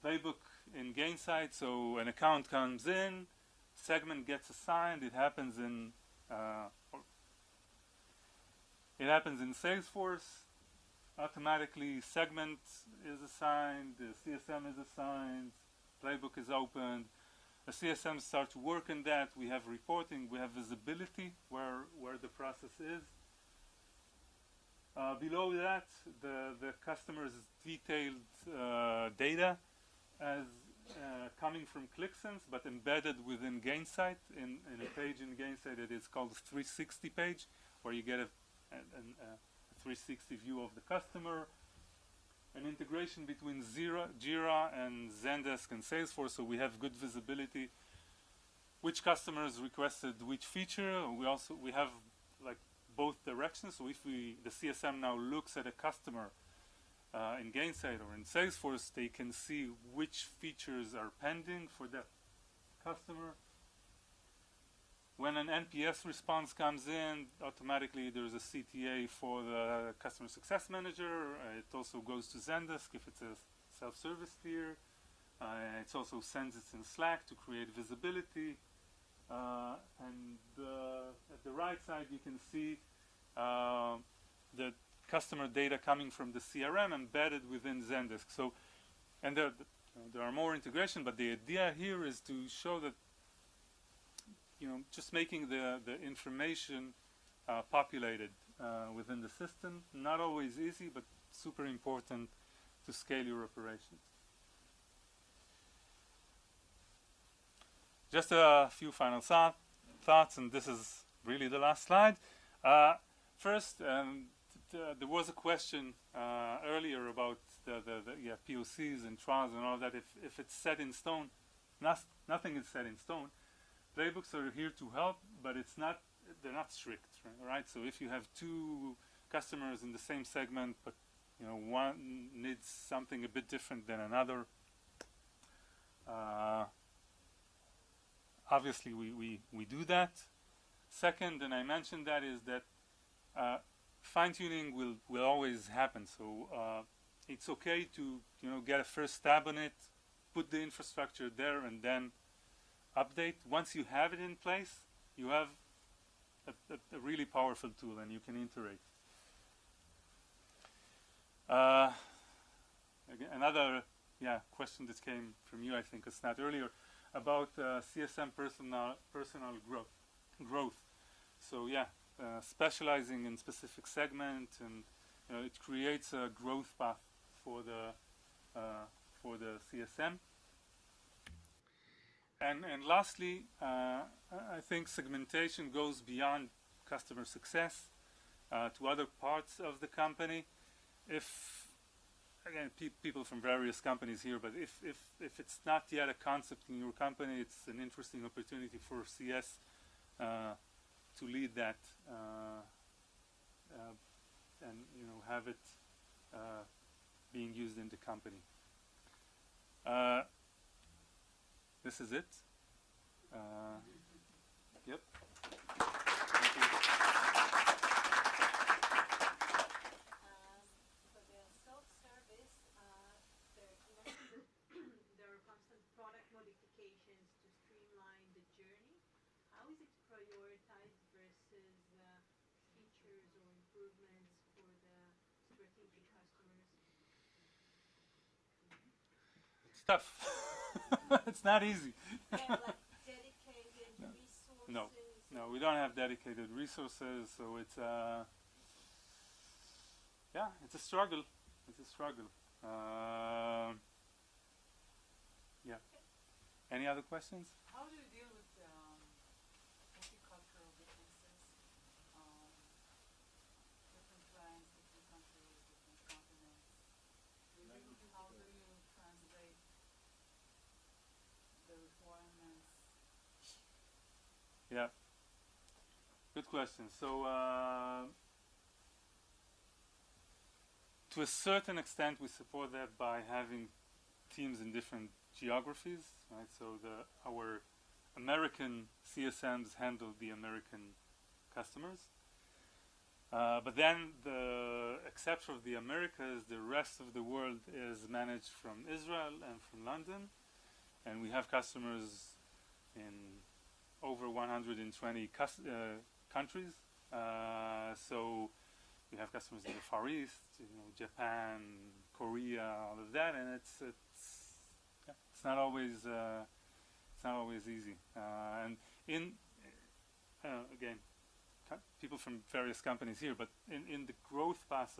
Playbook in Gainsight. So an account comes in, segment gets assigned. It happens in Salesforce. Automatically, segment is assigned, the CSM is assigned, Playbook is opened. The CSM starts to work on that. We have reporting, we have visibility where the process is. Below that, the customer's detailed data as coming from ClickSense, but embedded within Gainsight in a page in Gainsight that is called the 360 page, where you get a 360 view of the customer. An integration between Jira and Zendesk and Salesforce, so we have good visibility which customers requested which feature. We have like both directions. So if the CSM now looks at a customer in Gainsight or in Salesforce, they can see which features are pending for that customer. When an NPS response comes in, automatically there's a CTA for the customer success manager. It also goes to Zendesk if it's a self-service tier. It also sends it in Slack to create visibility. And at the right side, you can see the customer data coming from the CRM embedded within Zendesk. So, and there are more integration, but the idea here is to show that just making the information populated within the system. Not always easy, but super important to scale your operations. Just a few final thoughts, and this is really the last slide. First, there was a question earlier about the POCs and trials and all that. If it's set in stone, nothing is set in stone. Playbooks are here to help, but they're not strict, right? So if you have 2 customers in the same segment, but one needs something a bit different than another, obviously we do that. Second, and I mentioned that, is that fine-tuning will always happen. So it's okay to get a first stab on it, put the infrastructure there, and then update. Once you have it in place, you have a really powerful tool, and you can iterate. Again, another question that came from you, I think, Asnat, earlier about CSM personal growth. So specializing in specific segment, and it creates a growth path for the CSM. And lastly, I think segmentation goes beyond customer success to other parts of the company. If again, people from various companies here, but if it's not yet a concept in your company, it's an interesting opportunity for CS to lead that and have it being used in the company. This is it. Yep. Thank you. For the self-service, there are constant product modifications to streamline the journey. How is it prioritized versus features or improvements for the strategic customers? It's tough. It's not easy. Like dedicated resources? No, we don't have dedicated resources, so it's it's a struggle. It's a struggle. Any other questions? How do you deal with multicultural differences? Different clients, different countries, different continents. How do you translate the requirements? Yeah. Good question. So to a certain extent, we support that by having teams in different geographies, right? So our American CSMs handle the American customers, but then except for the Americas, the rest of the world is managed from Israel and from London, and we have customers in over 120 countries. So we have customers in the Far East, Japan, Korea, all of that, and it's not always easy. And again, people from various companies here, but in the growth path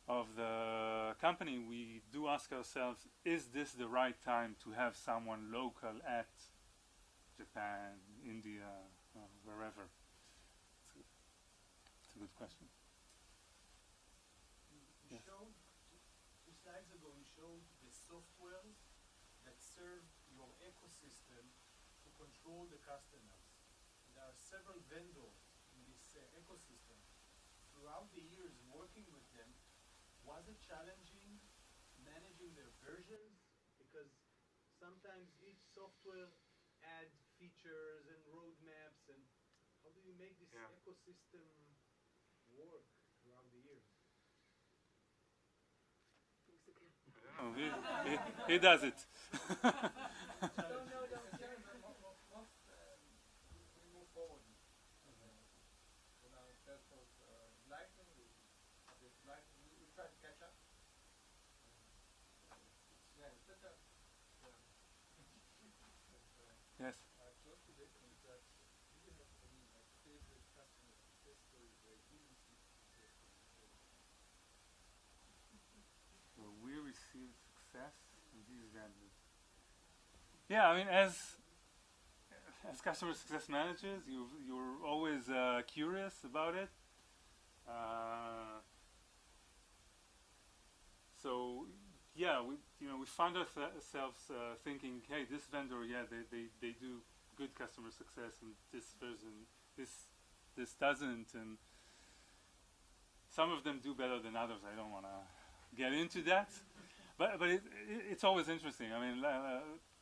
of the company, we do ask ourselves: is this the right time to have someone local at Japan, India, wherever? It's a good question. You showed, 2 slides ago, you showed the softwares that serve your ecosystem to control the customers. And there are several vendors in this ecosystem. Throughout the years working with them, was it challenging managing their versions? Because sometimes each software adds features and roadmaps, and how do you make this ecosystem work throughout the years? Oh, he does it. We move forward. When our test was Lightning, we try to catch up. It's better. Yes. Close to this is that, do you have any favorite customer success stories where you received success from the service? Where we receive success in these vendors. Yeah, I mean, as customer success managers, you're always curious about it. So yeah, we find ourselves thinking, hey, this vendor, they do good customer success, and this version, this doesn't, and some of them do better than others. I don't want to get into that, but it's always interesting. I mean,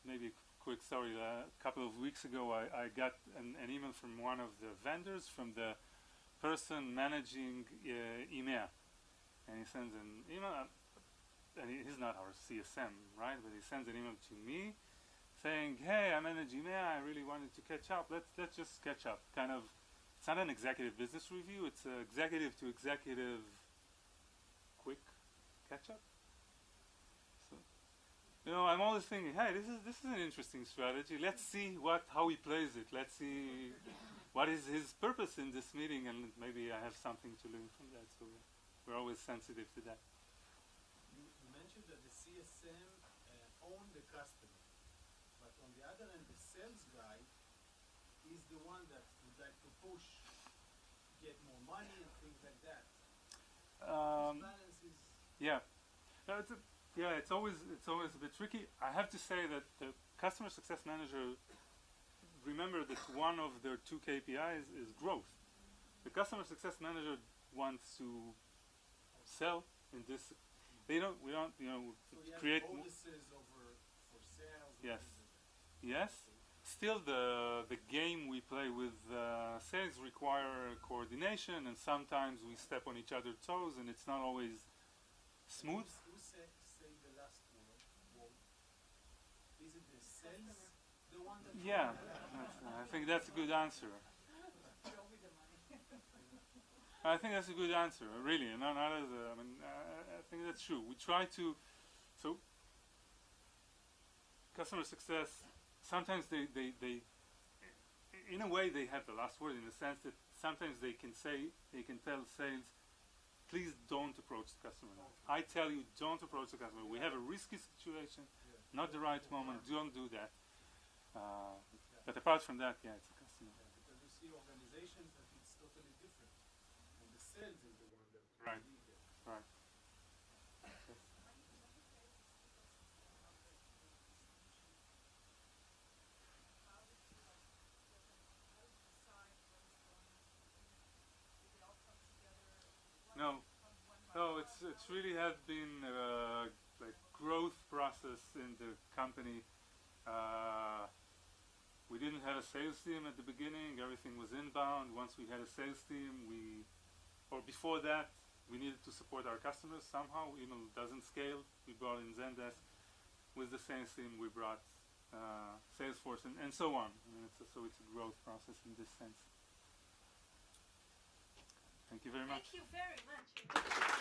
maybe a quick story. A couple of weeks ago, I got an email from one of the vendors, from the person managing EMEA, and he sends an email, and he's not our CSM, right? But he sends an email to me saying, "Hey, I manage EMEA. I really wanted to catch up. Let's just catch up." Kind of, it's not an executive business review. It's an executive to executive quick catch up. So, you know, I'm always thinking, hey, this is an interesting strategy. Let's see how he plays it. Let's see what is his purpose in this meeting, and maybe I have something to learn from that. So we're always sensitive to that. You mentioned that the CSM owned the customer, but on the other hand, the sales guy is the one that would like to push, get more money and things like that. This balance is Yeah, it's always a bit tricky. I have to say that the customer success manager, remember that one of their 2 KPIs is growth. The customer success manager wants to sell in this. We don't so you create. have bonuses over for sales. Yes. And things like that. Yes. Still, the game we play with sales require coordination, and sometimes we step on each other's toes, and it's not always smooth. Who say the last word? Is it the sales? The one that Yeah, I think that's a good answer. Show me the money. I think that's a good answer, really. Not as a, I think that's true. We try to, so customer success, sometimes they in a way they have the last word, in the sense that sometimes they can tell sales, please don't approach the customer now. I tell you, don't approach the customer. We have a risky situation, not the right moment, don't do that. But apart from that, yeah, it's a customer. Yeah, because you see organizations that it's totally different, and the sales is the one that Right. lead it. Right. No, it's really has been like growth process in the company. We didn't have a sales team at the beginning. Everything was inbound. Once we had a sales team, before that, we needed to support our customers somehow. It doesn't scale. We brought in Zendesk. With the sales team, we brought Salesforce and so on. So it's a growth process in this sense. Thank you very much. Thank you very much.